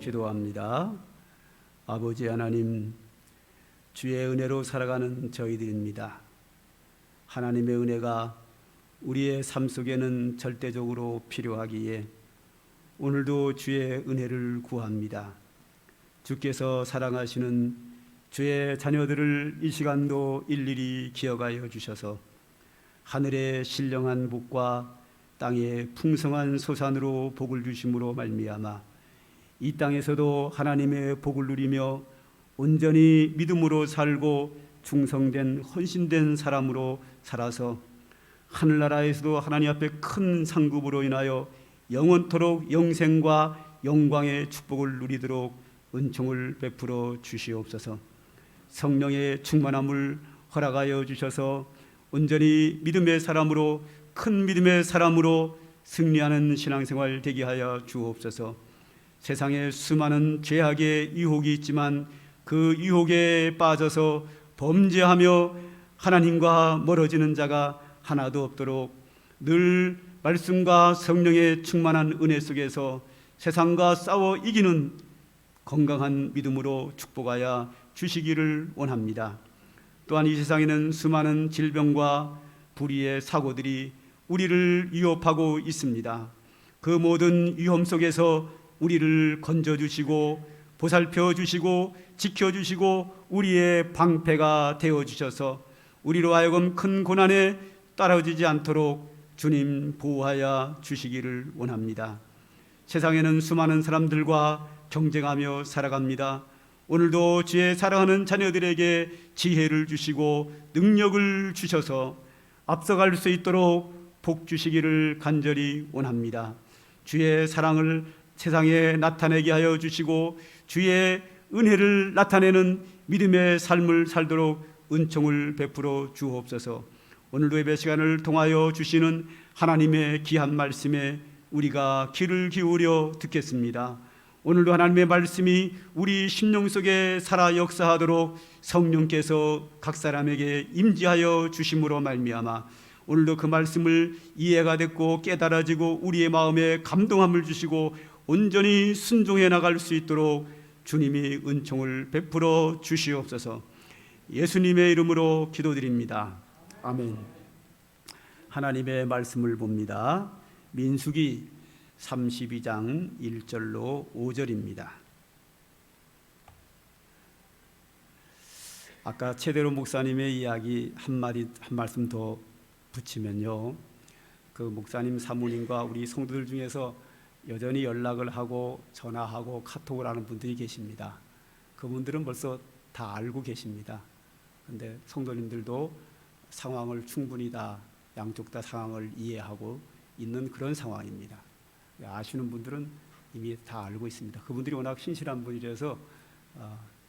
기도합니다. 아버지 하나님, 주의 은혜로 살아가는 저희들입니다. 하나님의 은혜가 우리의 삶 속에는 절대적으로 필요하기에 오늘도 주의 은혜를 구합니다. 주께서 사랑하시는 주의 자녀들을 이 시간도 일일이 기억하여 주셔서 하늘의 신령한 복과 땅의 풍성한 소산으로 복을 주심으로 말미암아 이 땅에서도 하나님의 복을 누리며 온전히 믿음으로 살고 충성된 헌신된 사람으로 살아서 하늘나라에서도 하나님 앞에 큰 상급으로 인하여 영원토록 영생과 영광의 축복을 누리도록 은총을 베풀어 주시옵소서. 성령의 충만함을 허락하여 주셔서 온전히 믿음의 사람으로, 큰 믿음의 사람으로 승리하는 신앙생활 되게 하여 주옵소서. 세상에 수많은 죄악의 유혹이 있지만 그 유혹에 빠져서 범죄하며 하나님과 멀어지는 자가 하나도 없도록 늘 말씀과 성령의 충만한 은혜 속에서 세상과 싸워 이기는 건강한 믿음으로 축복하여 주시기를 원합니다. 또한 이 세상에는 수많은 질병과 불의의 사고들이 우리를 위협하고 있습니다. 그 모든 위험 속에서 우리를 건져주시고 보살펴주시고 지켜주시고 우리의 방패가 되어주셔서 우리로 하여금 큰 고난에 따라오지 않도록 주님 보호하여 주시기를 원합니다. 세상에는 수많은 사람들과 경쟁하며 살아갑니다. 오늘도 주의 사랑하는 자녀들에게 지혜를 주시고 능력을 주셔서 앞서갈 수 있도록 복 주시기를 간절히 원합니다. 주의 사랑을 세상에 나타내게 하여 주시고 주의 은혜를 나타내는 믿음의 삶을 살도록 은총을 베풀어 주옵소서. 오늘도 예배 시간을 통하여 주시는 하나님의 귀한 말씀에 우리가 귀를 기울여 듣겠습니다. 오늘도 하나님의 말씀이 우리 심령 속에 살아 역사하도록 성령께서 각 사람에게 임재하여 주심으로 말미암아 오늘도 그 말씀을 이해가 됐고 깨달아지고 우리의 마음에 감동함을 주시고 온전히 순종해 나갈 수 있도록 주님이 은총을 베풀어 주시옵소서. 예수님의 이름으로 기도드립니다. 아멘. 하나님의 말씀을 봅니다. 민수기 32장 1절로 5절입니다. 아까 최대로 목사님의 이야기 한 말씀 더 붙이면요, 그 목사님 사모님과 우리 성도들 중에서 여전히 연락을 하고 전화하고 카톡을 하는 분들이 계십니다. 그분들은 벌써 다 알고 계십니다. 그런데 성도님들도 상황을 충분히 다 양쪽 다 상황을 이해하고 있는 그런 상황입니다. 아시는 분들은 이미 다 알고 있습니다. 그분들이 워낙 신실한 분이라서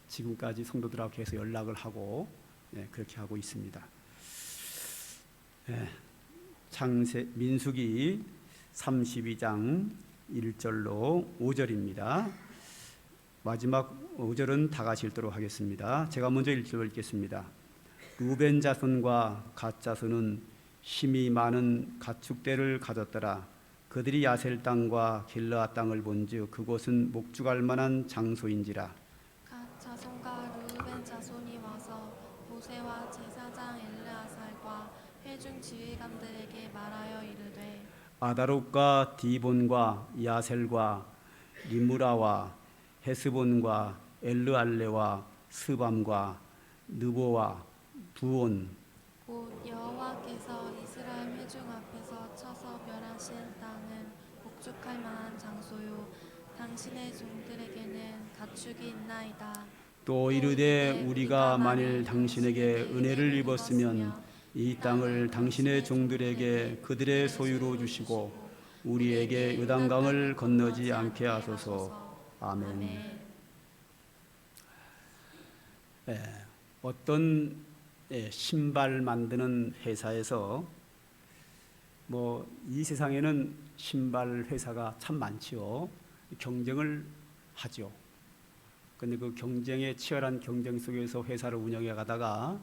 지금까지 성도들하고 계속 연락을 하고 그렇게 하고 있습니다. 민수기 32장 1절로 5절입니다. 마지막 5절은 다 같이 읽도록 하겠습니다. 제가 먼저 1절 읽겠습니다. 루벤 자손과 갓 자손은 힘이 많은 가축대를 가졌더라. 그들이 야셀 땅과 길르앗 땅을 본즉 그곳은 목축할 만한 장소인지라. 갓 자손과 르우벤 자손이 와서 모세와 제사장 엘르아살과 회중 지휘관들에게 말하여 이르되 아다롯과 디본과 야셀과 리무라와 헤스본과 엘르알레와 스밤과 느보와 부온 곧 여호와께서 이스라엘 회중 앞에서 쳐서 멸하신 땅은 목축할 만한 장소요 당신의 종들에게는 가축이 있나이다. 또 이르되 우리가 만일 당신에게 은혜를 입었으면 이 땅을 당신의 종들에게 그들의 소유로 주시고 우리에게 요단강을 건너지 않게 하소서. 아멘. 어떤 신발 만드는 회사에서 이 세상에는 신발 회사가 참 많지요. 경쟁을 하죠. 근데 그 경쟁에 치열한 경쟁 속에서 회사를 운영해 가다가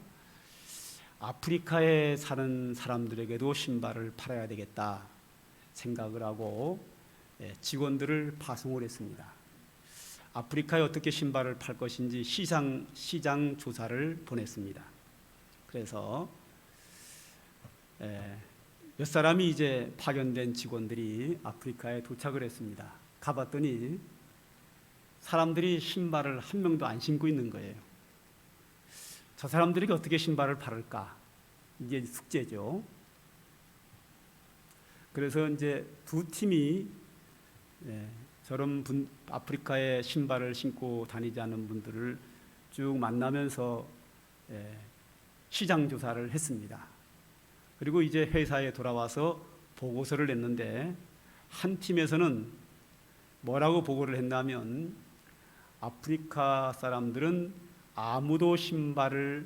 아프리카에 사는 사람들에게도 신발을 팔아야 되겠다 생각을 하고 직원들을 파송을 했습니다. 아프리카에 어떻게 신발을 팔 것인지 시장 조사를 보냈습니다. 그래서 몇 사람이 이제 파견된 직원들이 아프리카에 도착을 했습니다. 가봤더니 사람들이 신발을 한 명도 안 신고 있는 거예요. 저 사람들에게 어떻게 신발을 팔을까? 이게 숙제죠. 그래서 이제 두 팀이 저런 아프리카에 신발을 신고 다니지 않는 분들을 쭉 만나면서 시장 조사를 했습니다. 그리고 이제 회사에 돌아와서 보고서를 냈는데 한 팀에서는 뭐라고 보고를 했냐면 아프리카 사람들은 아무도 신발을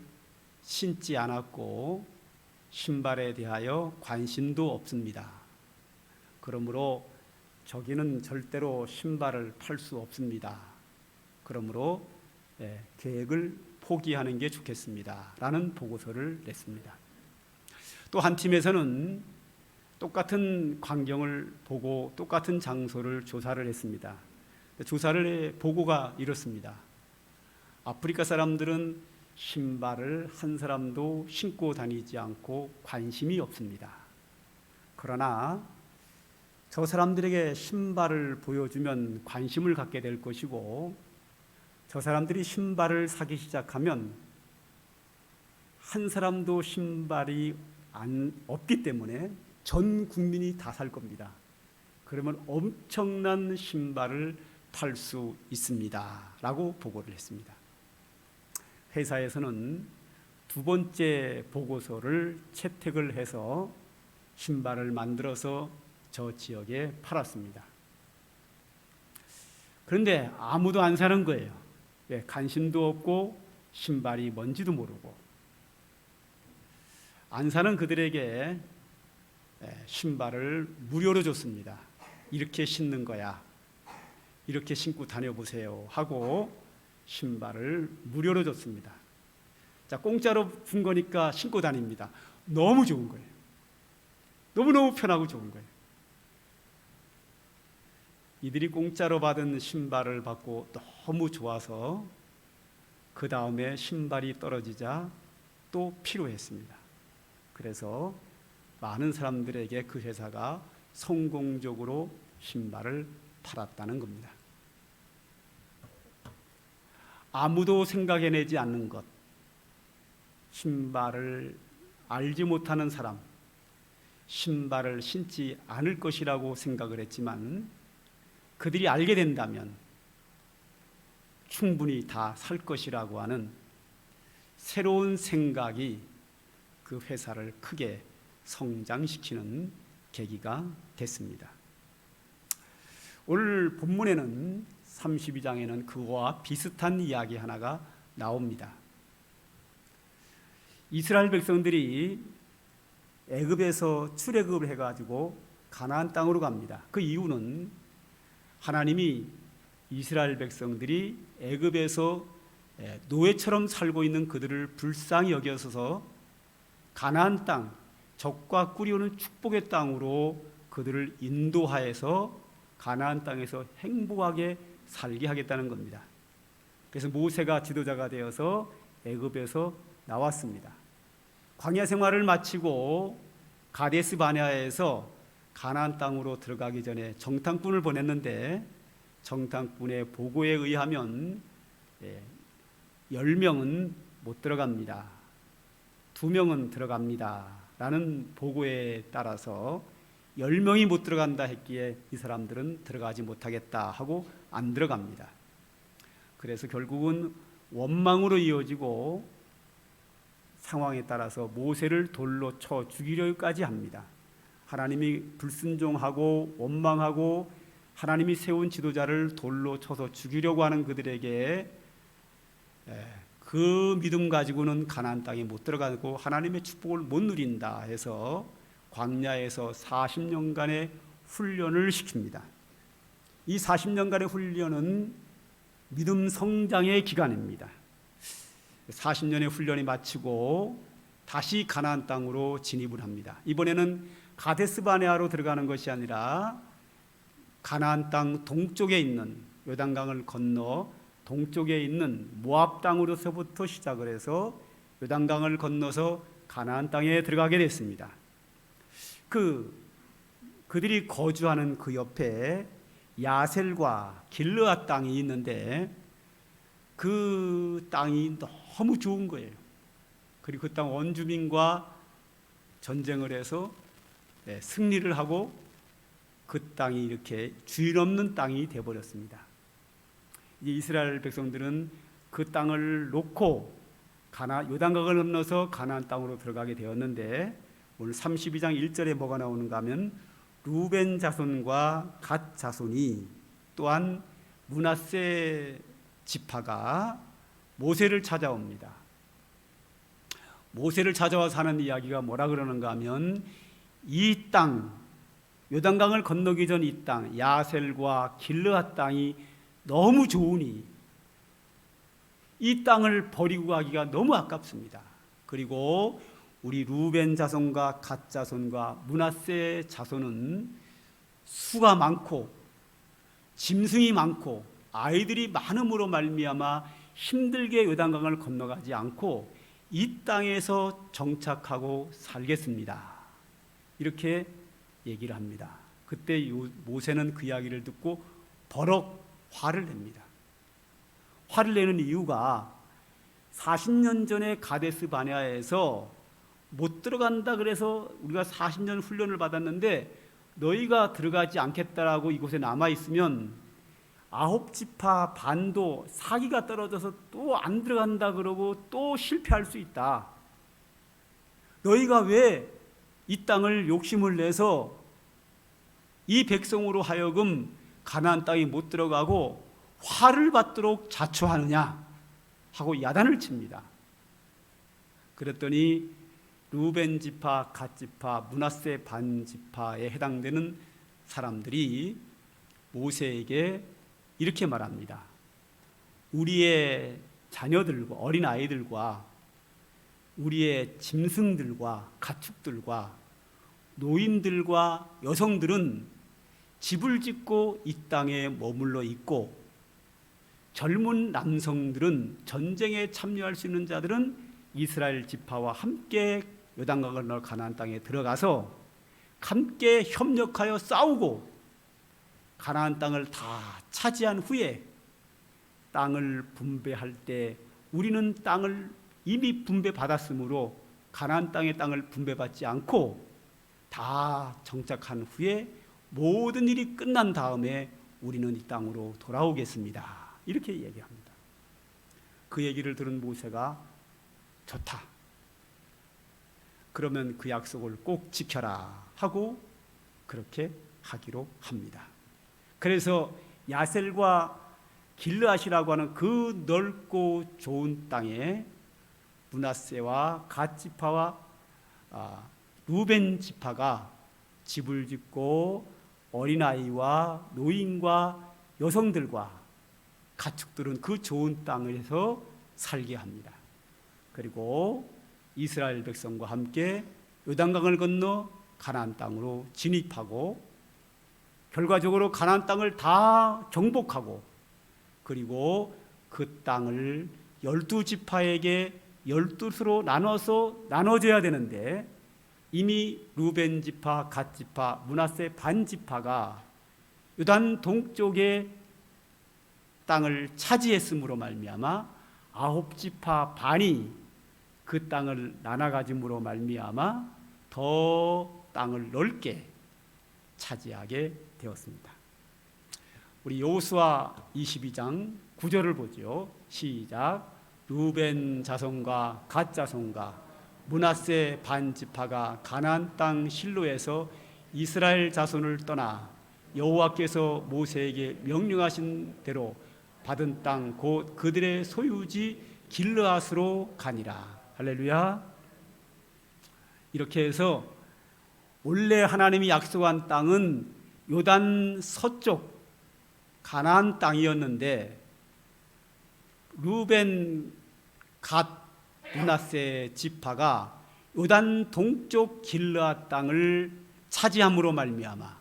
신지 않았고 신발에 대하여 관심도 없습니다. 그러므로 저기는 절대로 신발을 팔 수 없습니다. 그러므로 계획을 포기하는 게 좋겠습니다. 라는 보고서를 냈습니다. 또 한 팀에서는 똑같은 광경을 보고 똑같은 장소를 조사를 했습니다. 조사를 보고가 이렇습니다. 아프리카 사람들은 신발을 한 사람도 신고 다니지 않고 관심이 없습니다. 그러나 저 사람들에게 신발을 보여주면 관심을 갖게 될 것이고 저 사람들이 신발을 사기 시작하면 한 사람도 신발이 없기 때문에 전 국민이 다 살 겁니다. 그러면 엄청난 신발을 팔 수 있습니다. 라고 보고를 했습니다. 회사에서는 두 번째 보고서를 채택을 해서 신발을 만들어서 저 지역에 팔았습니다. 그런데 아무도 안 사는 거예요. 왜? 관심도 없고 신발이 뭔지도 모르고. 안 사는 그들에게 신발을 무료로 줬습니다. 이렇게 신는 거야. 이렇게 신고 다녀보세요 하고 신발을 무료로 줬습니다. 자, 공짜로 준 거니까 신고 다닙니다. 너무 좋은 거예요. 너무너무 편하고 좋은 거예요. 이들이 공짜로 받은 신발을 받고 너무 좋아서 그 다음에 신발이 떨어지자 또 필요했습니다. 그래서 많은 사람들에게 그 회사가 성공적으로 신발을 팔았다는 겁니다. 아무도 생각해내지 않는 것, 신발을 알지 못하는 사람, 신발을 신지 않을 것이라고 생각을 했지만 그들이 알게 된다면 충분히 다 살 것이라고 하는 새로운 생각이 그 회사를 크게 성장시키는 계기가 됐습니다. 오늘 본문에는 32장에는 그와 비슷한 이야기 하나가 나옵니다. 이스라엘 백성들이 애굽에서 출애굽을 해가지고 가나안 땅으로 갑니다. 그 이유는 하나님이 이스라엘 백성들이 애굽에서 노예처럼 살고 있는 그들을 불쌍히 여겨서 가나안 땅, 적과 꿀이 오는 축복의 땅으로 그들을 인도하여서 가나안 땅에서 행복하게 살게 하겠다는 겁니다. 그래서 모세가 지도자가 되어서 애굽에서 나왔습니다. 광야 생활을 마치고 가데스 바네아에서 가나안 땅으로 들어가기 전에 정탐꾼을 보냈는데 정탐꾼의 보고에 의하면 10명은 못 들어갑니다. 2명은 들어갑니다. 라는 보고에 따라서 10명이 못 들어간다 했기에 이 사람들은 들어가지 못하겠다 하고 안 들어갑니다. 그래서 결국은 원망으로 이어지고 상황에 따라서 모세를 돌로 쳐 죽이려까지 합니다. 하나님이 불순종하고 원망하고 하나님이 세운 지도자를 돌로 쳐서 죽이려고 하는 그들에게 그 믿음 가지고는 가나안 땅에 못 들어가고 하나님의 축복을 못 누린다 해서 광야에서 40년간의 훈련을 시킵니다. 이 40년간의 훈련은 믿음 성장의 기간입니다. 40년의 훈련이 마치고 다시 가나안 땅으로 진입을 합니다. 이번에는 가데스 바네아로 들어가는 것이 아니라 가나안 땅 동쪽에 있는 요단강을 건너 동쪽에 있는 모압 땅으로서부터 시작을 해서 요단강을 건너서 가나안 땅에 들어가게 됐습니다. 그들이 거주하는 그 옆에 야셀과 길르앗 땅이 있는데 그 땅이 너무 좋은 거예요. 그리고 그 땅 원주민과 전쟁을 해서 승리를 하고 그 땅이 이렇게 주인 없는 땅이 되어버렸습니다. 이제 이스라엘 백성들은 그 땅을 놓고 요단강을 건너서 가나안 땅으로 들어가게 되었는데 오늘 32장 1절에 뭐가 나오는가 하면 루벤 자손과 갓 자손이 또한 므낫세 지파가 모세를 찾아옵니다. 모세를 찾아와서 하는 이야기가 뭐라 그러는가 하면 이 땅, 요단강을 건너기 전 이 땅, 야셀과 길르앗 땅이 너무 좋으니 이 땅을 버리고 가기가 너무 아깝습니다. 그리고 우리 루벤 자손과 갓 자손과 므낫세 자손은 수가 많고 짐승이 많고 아이들이 많음으로 말미암아 힘들게 요단강을 건너가지 않고 이 땅에서 정착하고 살겠습니다. 이렇게 얘기를 합니다. 그때 모세는 그 이야기를 듣고 버럭 화를 냅니다. 화를 내는 이유가 40년 전에 가데스 바네아에서 못 들어간다 그래서 우리가 40년 훈련을 받았는데 너희가 들어가지 않겠다라고 이곳에 남아있으면 9지파 반도 사기가 떨어져서 또 안 들어간다 그러고 또 실패할 수 있다. 너희가 왜 이 땅을 욕심을 내서 이 백성으로 하여금 가나안 땅에 못 들어가고 화를 받도록 자초하느냐 하고 야단을 칩니다. 그랬더니 루벤 지파, 갓 지파, 므낫세 반 지파에 해당되는 사람들이 모세에게 이렇게 말합니다. 우리의 자녀들과 어린 아이들과 우리의 짐승들과 가축들과 노인들과 여성들은 집을 짓고 이 땅에 머물러 있고 젊은 남성들은 전쟁에 참여할 수 있는 자들은 이스라엘 지파와 함께 요단강을 건너 가나안 땅에 들어가서 함께 협력하여 싸우고 가나안 땅을 다 차지한 후에 땅을 분배할 때 우리는 땅을 이미 분배받았으므로 가나안 땅의 땅을 분배받지 않고 다 정착한 후에 모든 일이 끝난 다음에 우리는 이 땅으로 돌아오겠습니다. 이렇게 얘기합니다. 그 얘기를 들은 모세가 좋다. 그러면 그 약속을 꼭 지켜라 하고 그렇게 하기로 합니다. 그래서 야셀과 길르앗이라고 하는 그 넓고 좋은 땅에 므낫세와 갓 지파와 루벤 지파가 집을 짓고 어린아이와 노인과 여성들과 가축들은 그 좋은 땅에서 살게 합니다. 그리고 이스라엘 백성과 함께 요단강을 건너 가나안 땅으로 진입하고 결과적으로 가나안 땅을 다 정복하고 그리고 그 땅을 12지파에게 12수로 나눠줘야 되는데 이미 루벤 지파, 갓 지파, 므낫세 반 지파가 요단 동쪽의 땅을 차지했으므로 말미암아 9지파 반이 그 땅을 나눠 가짐으로 말미암아 더 땅을 넓게 차지하게 되었습니다. 우리 여호수아 22장 9절을 보죠. 시작. 루벤 자손과 갓 자손과 므낫세 반 지파가 가나안 땅 실로에서 이스라엘 자손을 떠나 여호와께서 모세에게 명령하신 대로 받은 땅 곧 그들의 소유지 길르앗으로 가니라. 할렐루야. 이렇게 해서 원래 하나님이 약속한 땅은 요단 서쪽 가나안 땅이었는데 루벤 갓 므낫세 지파가 요단 동쪽 길르앗 땅을 차지함으로 말미암아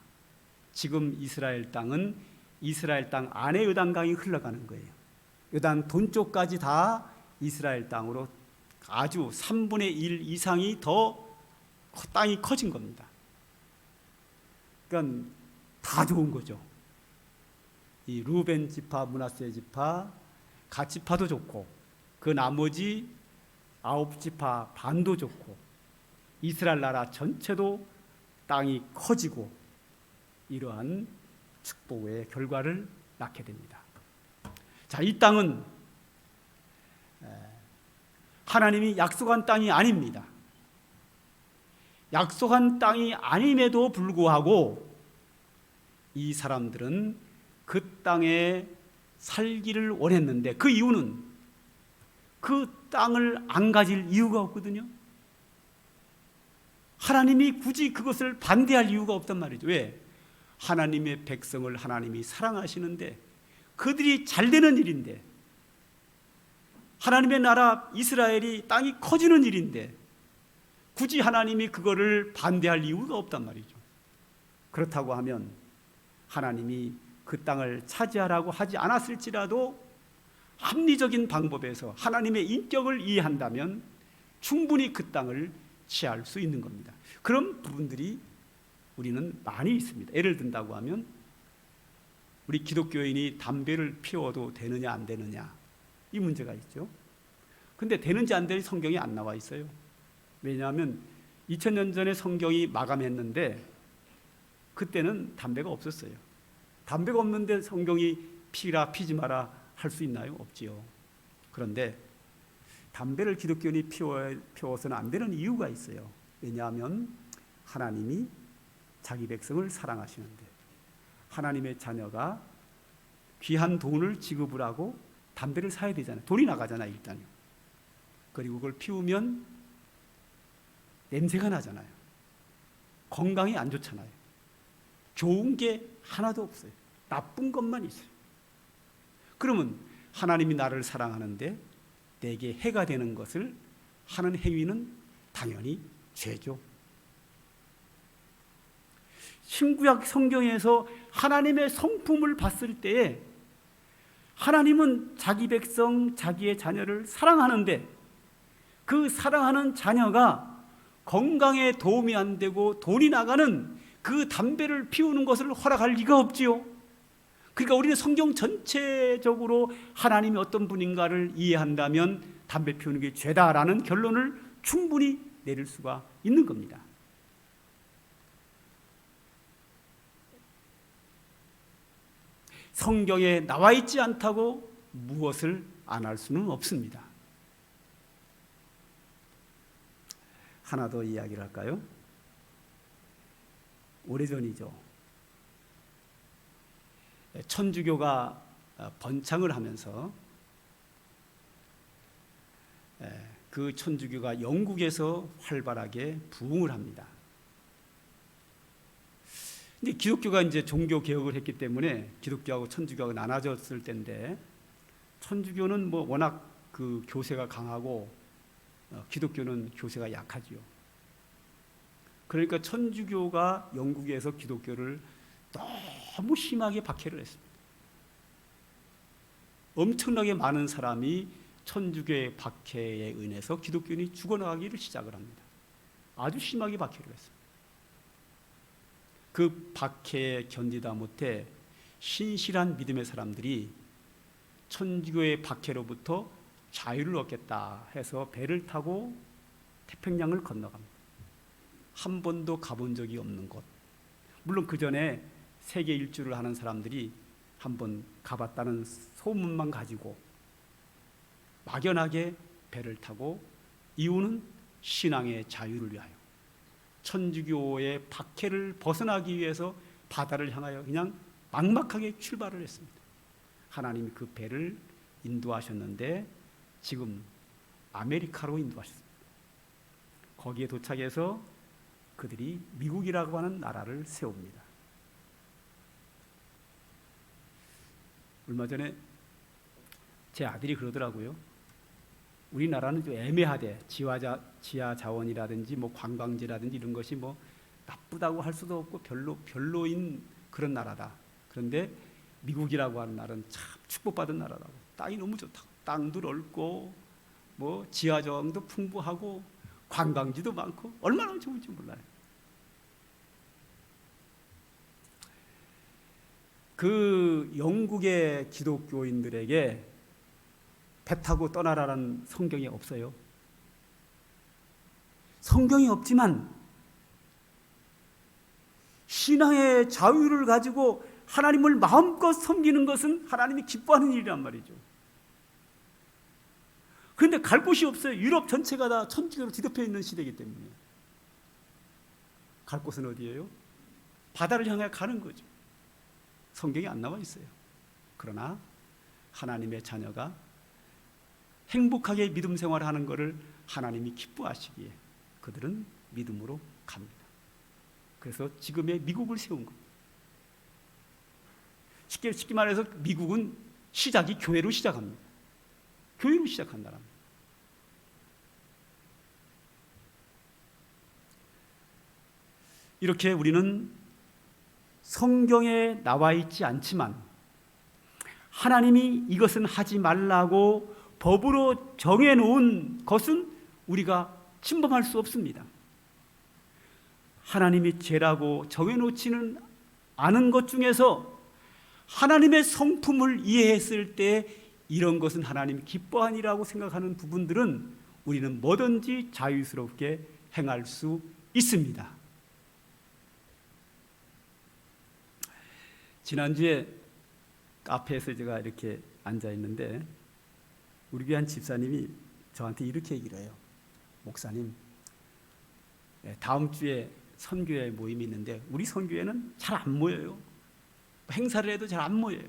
지금 이스라엘 땅은 이스라엘 땅 안에 요단강이 흘러가는 거예요. 요단 동쪽까지 다 이스라엘 땅으로 아주 3분의 1 이상이 더 땅이 커진 겁니다. 그러니까 다 좋은 거죠. 이 루벤 지파, 므낫세 지파, 갓 지파도 좋고 그 나머지 9지파 반도 좋고 이스라엘 나라 전체도 땅이 커지고 이러한 축복의 결과를 낳게 됩니다. 자, 이 땅은 하나님이 약속한 땅이 아닙니다. 약속한 땅이 아님에도 불구하고 이 사람들은 그 땅에 살기를 원했는데 그 이유는 그 땅을 안 가질 이유가 없거든요. 하나님이 굳이 그것을 반대할 이유가 없단 말이죠. 왜? 하나님의 백성을 하나님이 사랑하시는데 그들이 잘 되는 일인데 하나님의 나라 이스라엘이 땅이 커지는 일인데 굳이 하나님이 그거를 반대할 이유가 없단 말이죠. 그렇다고 하면 하나님이 그 땅을 차지하라고 하지 않았을지라도 합리적인 방법에서 하나님의 인격을 이해한다면 충분히 그 땅을 취할 수 있는 겁니다. 그런 부분들이 우리는 많이 있습니다. 예를 든다고 하면 우리 기독교인이 담배를 피워도 되느냐 안 되느냐 이 문제가 있죠. 근데 되는지 안 되는지 성경에 안 나와 있어요. 왜냐하면 2000년 전에 성경이 마감했는데 그때는 담배가 없었어요. 담배가 없는데 성경이 피라 피지 마라 할 수 있나요? 없지요. 그런데 담배를 기독교인이 피워서는 안 되는 이유가 있어요. 왜냐하면 하나님이 자기 백성을 사랑하시는데 하나님의 자녀가 귀한 돈을 지급을 하고 담배를 사야 되잖아요. 돈이 나가잖아요, 일단요. 그리고 그걸 피우면 냄새가 나잖아요. 건강이 안 좋잖아요. 좋은 게 하나도 없어요. 나쁜 것만 있어요. 그러면 하나님이 나를 사랑하는데 내게 해가 되는 것을 하는 행위는 당연히 죄죠. 신구약 성경에서 하나님의 성품을 봤을 때에 하나님은 자기 백성, 자기의 자녀를 사랑하는데 그 사랑하는 자녀가 건강에 도움이 안 되고 돈이 나가는 그 담배를 피우는 것을 허락할 리가 없지요. 그러니까 우리는 성경 전체적으로 하나님이 어떤 분인가를 이해한다면 담배 피우는 게 죄다라는 결론을 충분히 내릴 수가 있는 겁니다. 성경에 나와 있지 않다고 무엇을 안 할 수는 없습니다. 하나 더 이야기를 할까요? 오래전이죠. 천주교가 번창을 하면서 그 천주교가 영국에서 활발하게 부흥을 합니다. 근데 기독교가 이제 종교 개혁을 했기 때문에 기독교하고 천주교가 나눠졌을 때인데 천주교는 뭐 워낙 그 교세가 강하고 기독교는 교세가 약하지요. 그러니까 천주교가 영국에서 기독교를 너무 심하게 박해를 했습니다. 엄청나게 많은 사람이 천주교의 박해에 의해서 기독교인이 죽어나가기를 시작을 합니다. 아주 심하게 박해를 했습니다. 그 박해에 견디다 못해 신실한 믿음의 사람들이 천주교의 박해로부터 자유를 얻겠다 해서 배를 타고 태평양을 건너갑니다. 한 번도 가본 적이 없는 곳. 물론 그 전에 세계 일주를 하는 사람들이 한번 가봤다는 소문만 가지고 막연하게 배를 타고 이유는 신앙의 자유를 위하여 천주교의 박해를 벗어나기 위해서 바다를 향하여 그냥 막막하게 출발을 했습니다. 하나님이 그 배를 인도하셨는데 지금 아메리카로 인도하셨습니다. 거기에 도착해서 그들이 미국이라고 하는 나라를 세웁니다. 얼마 전에 제 아들이 그러더라고요. 우리나라는 좀 애매하대. 지하 자원이라든지 뭐 관광지라든지 이런 것이 뭐 나쁘다고 할 수도 없고 별로인 그런 나라다. 그런데 미국이라고 하는 나라는 참 축복받은 나라라고. 땅이 너무 좋다고. 땅도 넓고 뭐 지하정도 풍부하고 관광지도 많고 얼마나 좋은지 몰라요. 그 영국의 기독교인들에게 배 타고 떠나라는 성경이 없어요. 성경이 없지만 신앙의 자유를 가지고 하나님을 마음껏 섬기는 것은 하나님이 기뻐하는 일이란 말이죠. 그런데 갈 곳이 없어요. 유럽 전체가 다 천주교로 뒤덮여 있는 시대이기 때문에. 갈 곳은 어디예요? 바다를 향해 가는 거죠. 성경에 안 나와 있어요. 그러나 하나님의 자녀가 행복하게 믿음 생활하는 것을 하나님이 기뻐하시기에 그들은 믿음으로 갑니다. 그래서 지금의 미국을 세운 겁니다. 쉽게 말해서 미국은 시작이 교회로 시작합니다. 교회로 시작한 나라입니다. 이렇게 우리는 성경에 나와 있지 않지만 하나님이 이것은 하지 말라고 법으로 정해놓은 것은 우리가 침범할 수 없습니다. 하나님이 죄라고 정해놓지는 않은 것 중에서 하나님의 성품을 이해했을 때 이런 것은 하나님이 기뻐하니라고 생각하는 부분들은 우리는 뭐든지 자유스럽게 행할 수 있습니다. 지난주에 카페에서 제가 이렇게 앉아 있는데 우리 교회 한 집사님이 저한테 이렇게 얘기를 해요. 목사님, 다음 주에 선교회 모임이 있는데 우리 선교회는 잘 안 모여요. 행사를 해도 잘 안 모여요.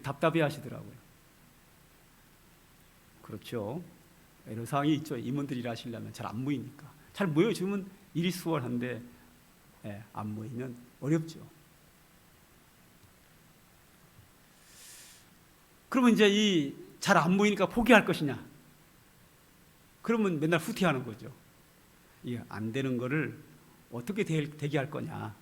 답답해 하시더라고요. 그렇죠. 이런 상황이 있죠. 임원들이 일하시려면 잘 안 모이니까. 잘 모여주면 일이 수월한데 안 모이면 어렵죠. 그러면 이제 이 잘 안 모이니까 포기할 것이냐? 그러면 맨날 후퇴하는 거죠. 이게 안 되는 거를 어떻게 되게 할 거냐?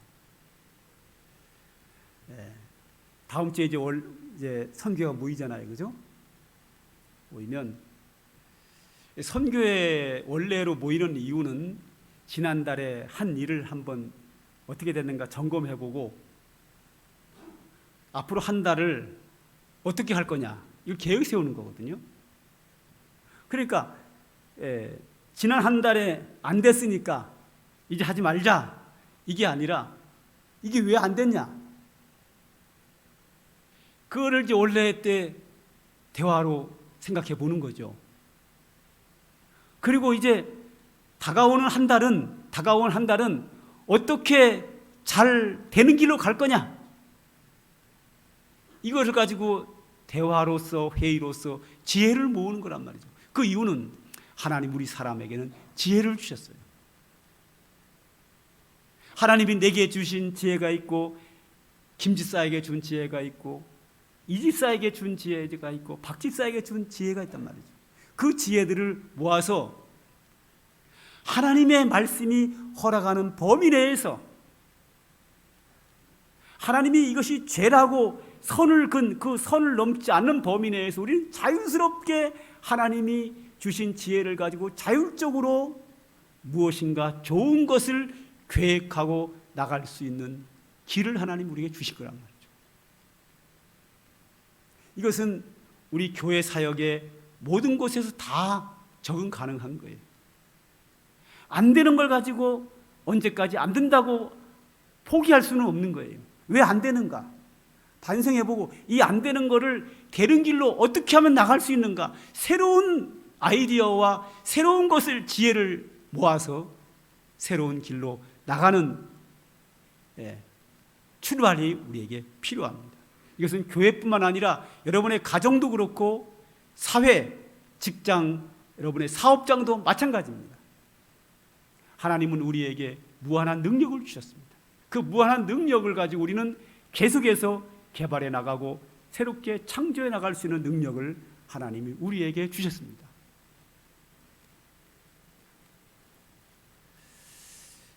다음 주에 이제 선교가 모이잖아요, 그죠? 모이면 선교회 원래로 모이는 이유는 지난달에 한 일을 한번 어떻게 됐는가 점검해보고 앞으로 한 달을 어떻게 할 거냐 이걸 계획 세우는 거거든요. 그러니까 지난 한 달에 안 됐으니까 이제 하지 말자 이게 아니라 이게 왜 안 됐냐 그거를 이제 원래 때 대화로 생각해 보는 거죠. 그리고 이제 다가오는 한 달은 어떻게 잘 되는 길로 갈 거냐 이것을 가지고 대화로서 회의로서 지혜를 모으는 거란 말이죠. 그 이유는 하나님 우리 사람에게는 지혜를 주셨어요. 하나님이 내게 주신 지혜가 있고 김집사에게 준 지혜가 있고 이집사에게 준 지혜가 있고 박집사에게 준 지혜가 있단 말이죠. 그 지혜들을 모아서 하나님의 말씀이 허락하는 범위 내에서 하나님이 이것이 죄라고 그 선을 넘지 않는 범위 내에서 우리는 자유스럽게 하나님이 주신 지혜를 가지고 자율적으로 무엇인가 좋은 것을 계획하고 나갈 수 있는 길을 하나님 우리에게 주실 거란 말이죠. 이것은 우리 교회 사역의 모든 곳에서 다 적응 가능한 거예요. 안 되는 걸 가지고 언제까지 안 된다고 포기할 수는 없는 거예요. 왜 안 되는가? 반성해보고 이 안 되는 거를 되는 길로 어떻게 하면 나갈 수 있는가? 새로운 아이디어와 새로운 것을 지혜를 모아서 새로운 길로 나가는 출발이 우리에게 필요합니다. 이것은 교회뿐만 아니라 여러분의 가정도 그렇고 사회, 직장, 여러분의 사업장도 마찬가지입니다. 하나님은 우리에게 무한한 능력을 주셨습니다. 그 무한한 능력을 가지고 우리는 계속해서 개발해 나가고 새롭게 창조해 나갈 수 있는 능력을 하나님이 우리에게 주셨습니다.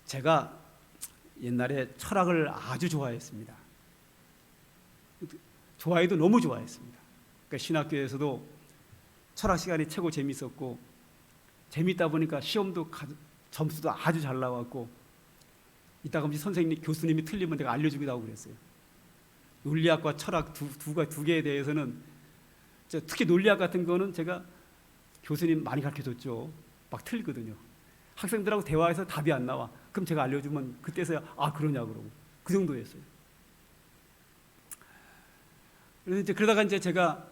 제가 옛날에 철학을 아주 좋아했습니다. 좋아해도 너무 좋아했습니다. 그러니까 신학교에서도 철학 시간이 최고 재밌었고, 재밌다 보니까 시험도 점수도 아주 잘 나왔고, 이따가 선생님, 교수님이 틀리면 내가 알려주기도 하고 그랬어요. 논리학과 철학 두 개에 대해서는, 특히 논리학 같은 거는 제가 교수님 많이 가르쳐줬죠. 막 틀리거든요. 학생들하고 대화해서 답이 안 나와. 그럼 제가 알려주면 그때서야 그러냐 그러고, 그 정도였어요. 그래서 그러다가 제가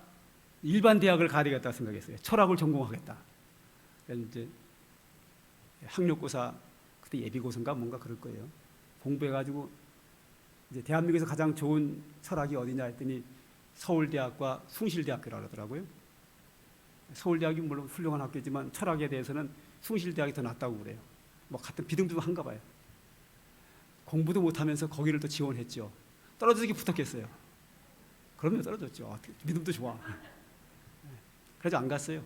일반 대학을 가야 되겠다 생각했어요. 철학을 전공하겠다. 그래서 이제 학력고사, 그때 예비고사인가 뭔가 그럴 거예요. 공부해가지고 이제 대한민국에서 가장 좋은 철학이 어디냐 했더니 서울대학과 숭실대학교라고 하더라고요. 서울대학이 물론 훌륭한 학교지만 철학에 대해서는 숭실대학이 더 낫다고 그래요. 뭐 같은 비등비등한가 봐요. 공부도 못하면서 거기를 또 지원했죠. 떨어지기 붙었겠어요. 그러면 떨어졌죠. 믿음도 좋아. 그래서 안 갔어요.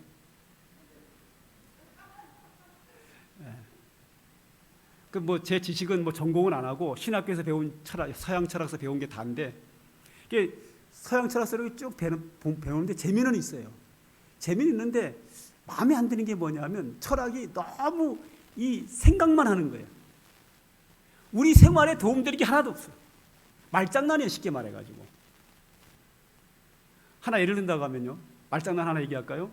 제 지식은 전공은 안 하고 신학교에서 배운 철학, 서양 철학에서 배운 게 다인데, 이게 서양 철학서를 쭉 배우는데 재미는 있어요. 재미는 있는데 마음에 안 드는 게 뭐냐면 철학이 너무 이 생각만 하는 거예요. 우리 생활에 도움되는 게 하나도 없어요. 말장난이에요, 쉽게 말해가지고. 하나 예를 든다고 하면요, 말장난 하나 얘기할까요?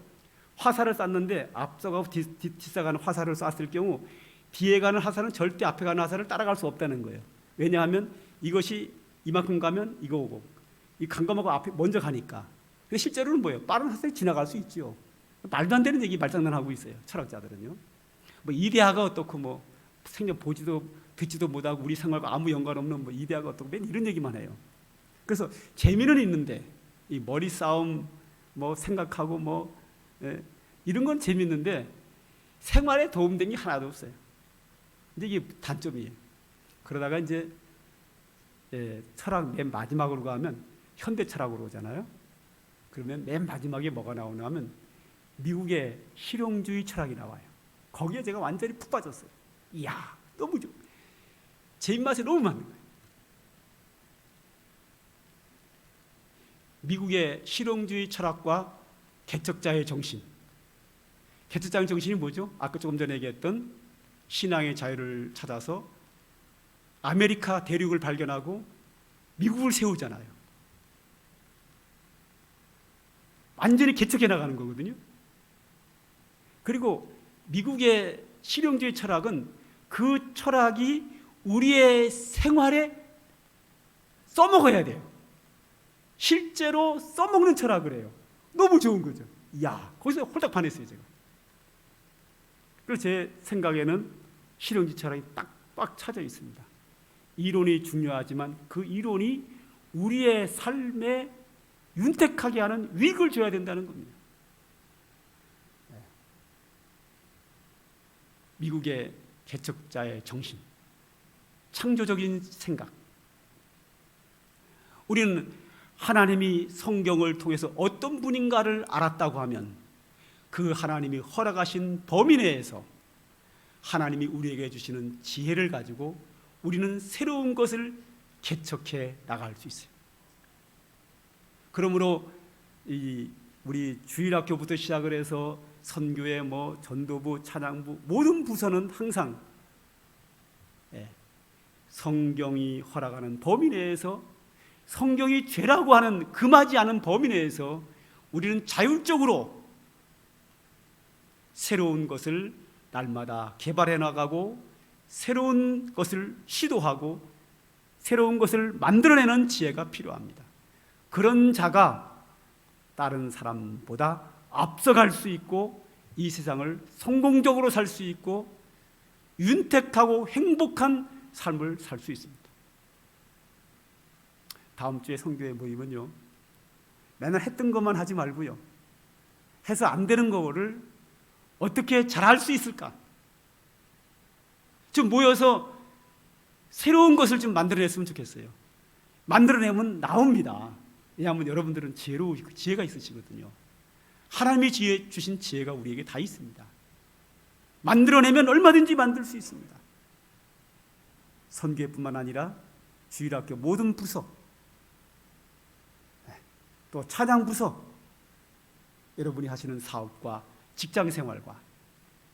화살을 쐈는데 앞서가고 뒷서가는 화살을 쐈을 경우 뒤에 가는 화살은 절대 앞에 가는 화살을 따라갈 수 없다는 거예요. 왜냐하면 이것이 이만큼 가면 이거 오고, 이 강감하고 앞에 먼저 가니까. 근데 실제로는 뭐예요? 빠른 화살이 지나갈 수 있죠. 말도 안 되는 얘기 말장난하고 있어요, 철학자들은요. 이데아가 어떻고 생전 보지도 듣지도 못하고 우리 생활과 아무 연관 없는 이데아가 어떻고 맨 이런 얘기만 해요. 그래서 재미는 있는데 이 머리 싸움 생각하고 이런 건 재밌는데 생활에 도움된 게 하나도 없어요. 근데 이게 단점이에요. 그러다가 이제 철학 맨 마지막으로 가면 현대 철학으로 오잖아요. 그러면 맨 마지막에 뭐가 나오냐면 미국의 실용주의 철학이 나와요. 거기에 제가 완전히 푹 빠졌어요. 이야, 너무 좋아. 제 입맛에 너무 맞는 거예요. 미국의 실용주의 철학과 개척자의 정신. 개척자의 정신이 뭐죠? 아까 조금 전에 얘기했던 신앙의 자유를 찾아서 아메리카 대륙을 발견하고 미국을 세우잖아요. 완전히 개척해 나가는 거거든요. 그리고 미국의 실용주의 철학은 그 철학이 우리의 생활에 써먹어야 돼요. 실제로 써먹는 철학을 해요. 너무 좋은 거죠. 이야, 거기서 홀딱 반했어요, 제가. 그래서 제 생각에는 실용주의 철학이 딱 찾아 있습니다. 이론이 중요하지만 그 이론이 우리의 삶에 윤택하게 하는 위익을 줘야 된다는 겁니다. 미국의 개척자의 정신, 창조적인 생각. 우리는 하나님이 성경을 통해서 어떤 분인가를 알았다고 하면 그 하나님이 허락하신 범위 내에서 하나님이 우리에게 주시는 지혜를 가지고 우리는 새로운 것을 개척해 나갈 수 있어요. 그러므로 우리 주일학교부터 시작을 해서 선교회, 전도부, 찬양부 모든 부서는 항상 성경이 허락하는 범위 내에서, 성경이 죄라고 하는 금하지 않은 범위 내에서 우리는 자율적으로 새로운 것을 날마다 개발해 나가고 새로운 것을 시도하고 새로운 것을 만들어내는 지혜가 필요합니다. 그런 자가 다른 사람보다 앞서갈 수 있고 이 세상을 성공적으로 살 수 있고 윤택하고 행복한 삶을 살 수 있습니다. 다음 주에 선교회 모임은요, 맨날 했던 것만 하지 말고요, 해서 안 되는 거를 어떻게 잘할 수 있을까? 좀 모여서 새로운 것을 좀 만들어냈으면 좋겠어요. 만들어내면 나옵니다. 왜냐하면 여러분들은 지혜가 있으시거든요. 하나님이 주신 지혜가 우리에게 다 있습니다. 만들어내면 얼마든지 만들 수 있습니다. 선교회뿐만 아니라 주일학교 모든 부서, 또 찬양부서, 여러분이 하시는 사업과 직장 생활과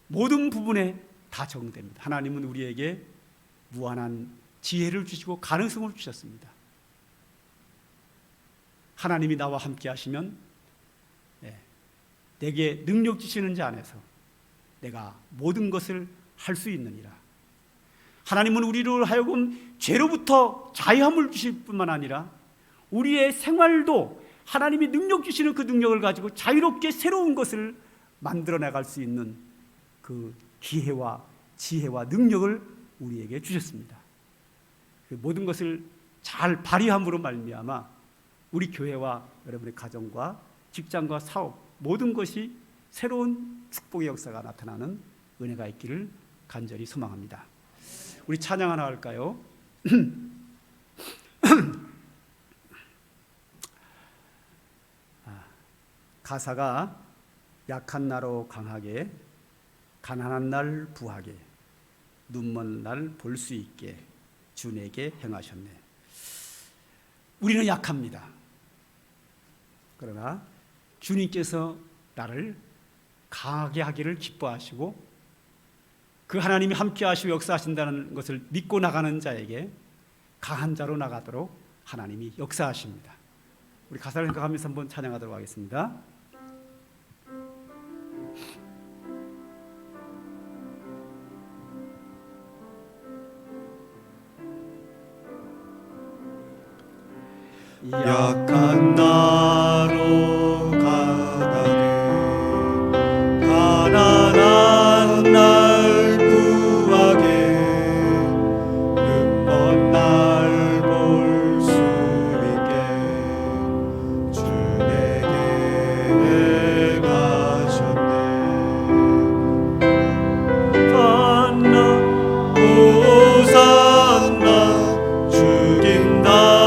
모든 부분에 다 적용됩니다. 하나님은 우리에게 무한한 지혜를 주시고 가능성을 주셨습니다. 하나님이 나와 함께 하시면 내게 능력 주시는 자 안에서 내가 모든 것을 할 수 있느니라. 하나님은 우리를 하여금 죄로부터 자유함을 주실 뿐만 아니라 우리의 생활도 하나님이 능력 주시는 그 능력을 가지고 자유롭게 새로운 것을 만들어 나갈 수 있는 그 기회와 지혜와 능력을 우리에게 주셨습니다. 그 모든 것을 잘 발휘함으로 말미암아 우리 교회와 여러분의 가정과 직장과 사업 모든 것이 새로운 축복의 역사가 나타나는 은혜가 있기를 간절히 소망합니다. 우리 찬양 하나 할까요? 가사가 약한 나로 강하게, 가난한 날 부하게, 눈먼 날 볼 수 있게 주 내게 행하셨네. 우리는 약합니다. 그러나 주님께서 나를 강하게 하기를 기뻐하시고 그 하나님이 함께 하시고 역사하신다는 것을 믿고 나가는 자에게 강한 자로 나가도록 하나님이 역사하십니다. 우리 가사를 생각하면서 한번 찬양하도록 하겠습니다. 약한 나로 가난해 가난한 날 부하게 눈먼 날 볼 수 있게 주 내게 행하셨네. 호산나 호산나 죽인다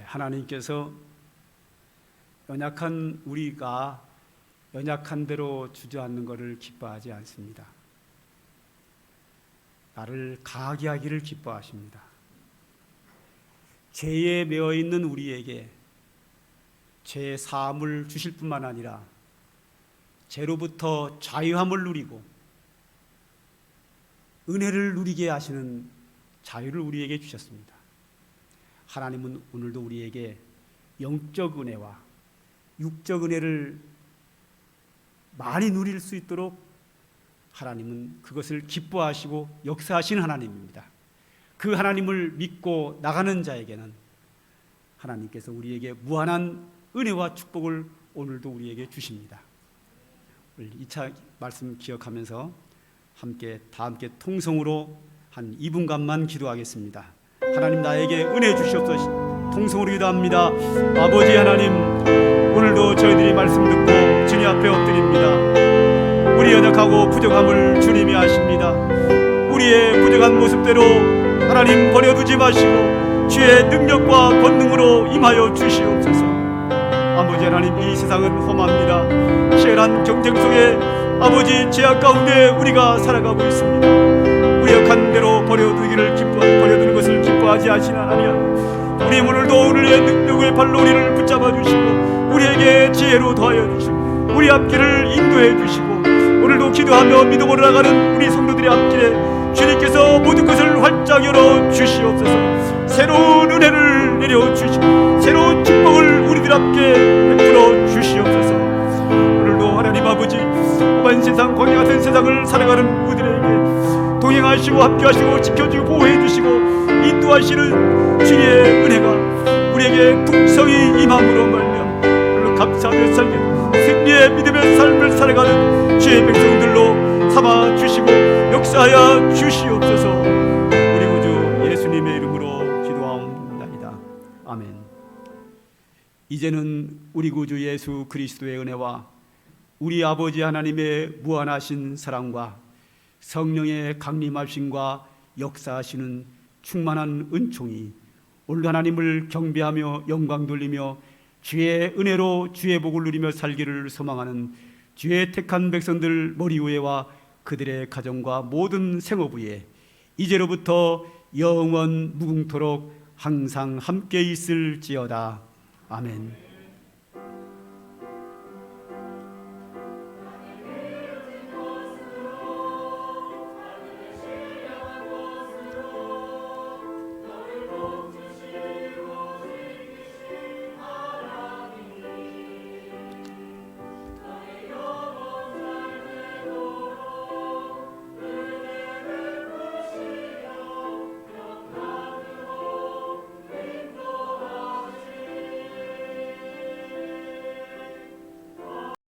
하나님께서 연약한 우리가 연약한 대로 주저앉는 것을 기뻐하지 않습니다. 나를 강하게 하기를 기뻐하십니다. 죄에 매어 있는 우리에게 죄의 사함을 주실 뿐만 아니라 죄로부터 자유함을 누리고 은혜를 누리게 하시는 자유를 우리에게 주셨습니다. 하나님은 오늘도 우리에게 영적 은혜와 육적 은혜를 많이 누릴 수 있도록 하나님은 그것을 기뻐하시고 역사하시는 하나님입니다. 그 하나님을 믿고 나가는 자에게는 하나님께서 우리에게 무한한 은혜와 축복을 오늘도 우리에게 주십니다. 2차 말씀 기억하면서 다 함께 통성으로 한 2분간만 기도하겠습니다. 하나님 나에게 은혜 주시옵소서. 통성으로 기도합니다. 아버지 하나님, 오늘도 저희들이 말씀 듣고 주님 앞에 엎드립니다. 우리 연약하고 부족함을 주님이 아십니다. 우리의 부족한 모습대로 하나님 버려두지 마시고 주의 능력과 권능으로 임하여 주시옵소서. 아버지 하나님, 이 세상은 험합니다. 치열한 경쟁 속에 아버지 죄악 가운데 우리가 살아가고 있습니다. 우리 약한 대로 버려두는 것을 기뻐하지 않으시나니 우리 오늘도 우리의 능력의 발로 우리를 붙잡아 주시고 우리에게 지혜로 더하여 주시고 우리 앞길을 인도해 주시고 오늘도 기도하며 믿음으로 나가는 우리 성도들의 앞길에 주님께서 모든 것을 활짝 열어 주시옵소서. 새로운 은혜를 내려 주시고 새로운 축복을 우리들 앞에 베풀어 주시옵소서. 오늘도 하나님 아버지, 험한 세상, 광야 같은 세상을 살아가는 우리들에게 동행하시고 함께하시고 지켜주고 보호해 주시고 인도하시는 주의 은혜가 우리에게 풍성히 임함으로 말미암아 감사하며 살게 승리의 믿음의 삶을 살아가는 주의 백성들로 삼아 주시고 역사하여 주시옵소서. 우리 구주 예수님의 이름으로 기도하옵나이다. 아멘. 이제는 우리 구주 예수 그리스도의 은혜와 우리 아버지 하나님의 무한하신 사랑과 성령의 강림하심과 역사하시는 충만한 은총이 오늘 하나님을 경배하며 영광 돌리며 주의 은혜로 주의 복을 누리며 살기를 소망하는 주의 택한 백성들 머리 위에와 그들의 가정과 모든 생업 위에 이제로부터 영원 무궁토록 항상 함께 있을지어다. 아멘.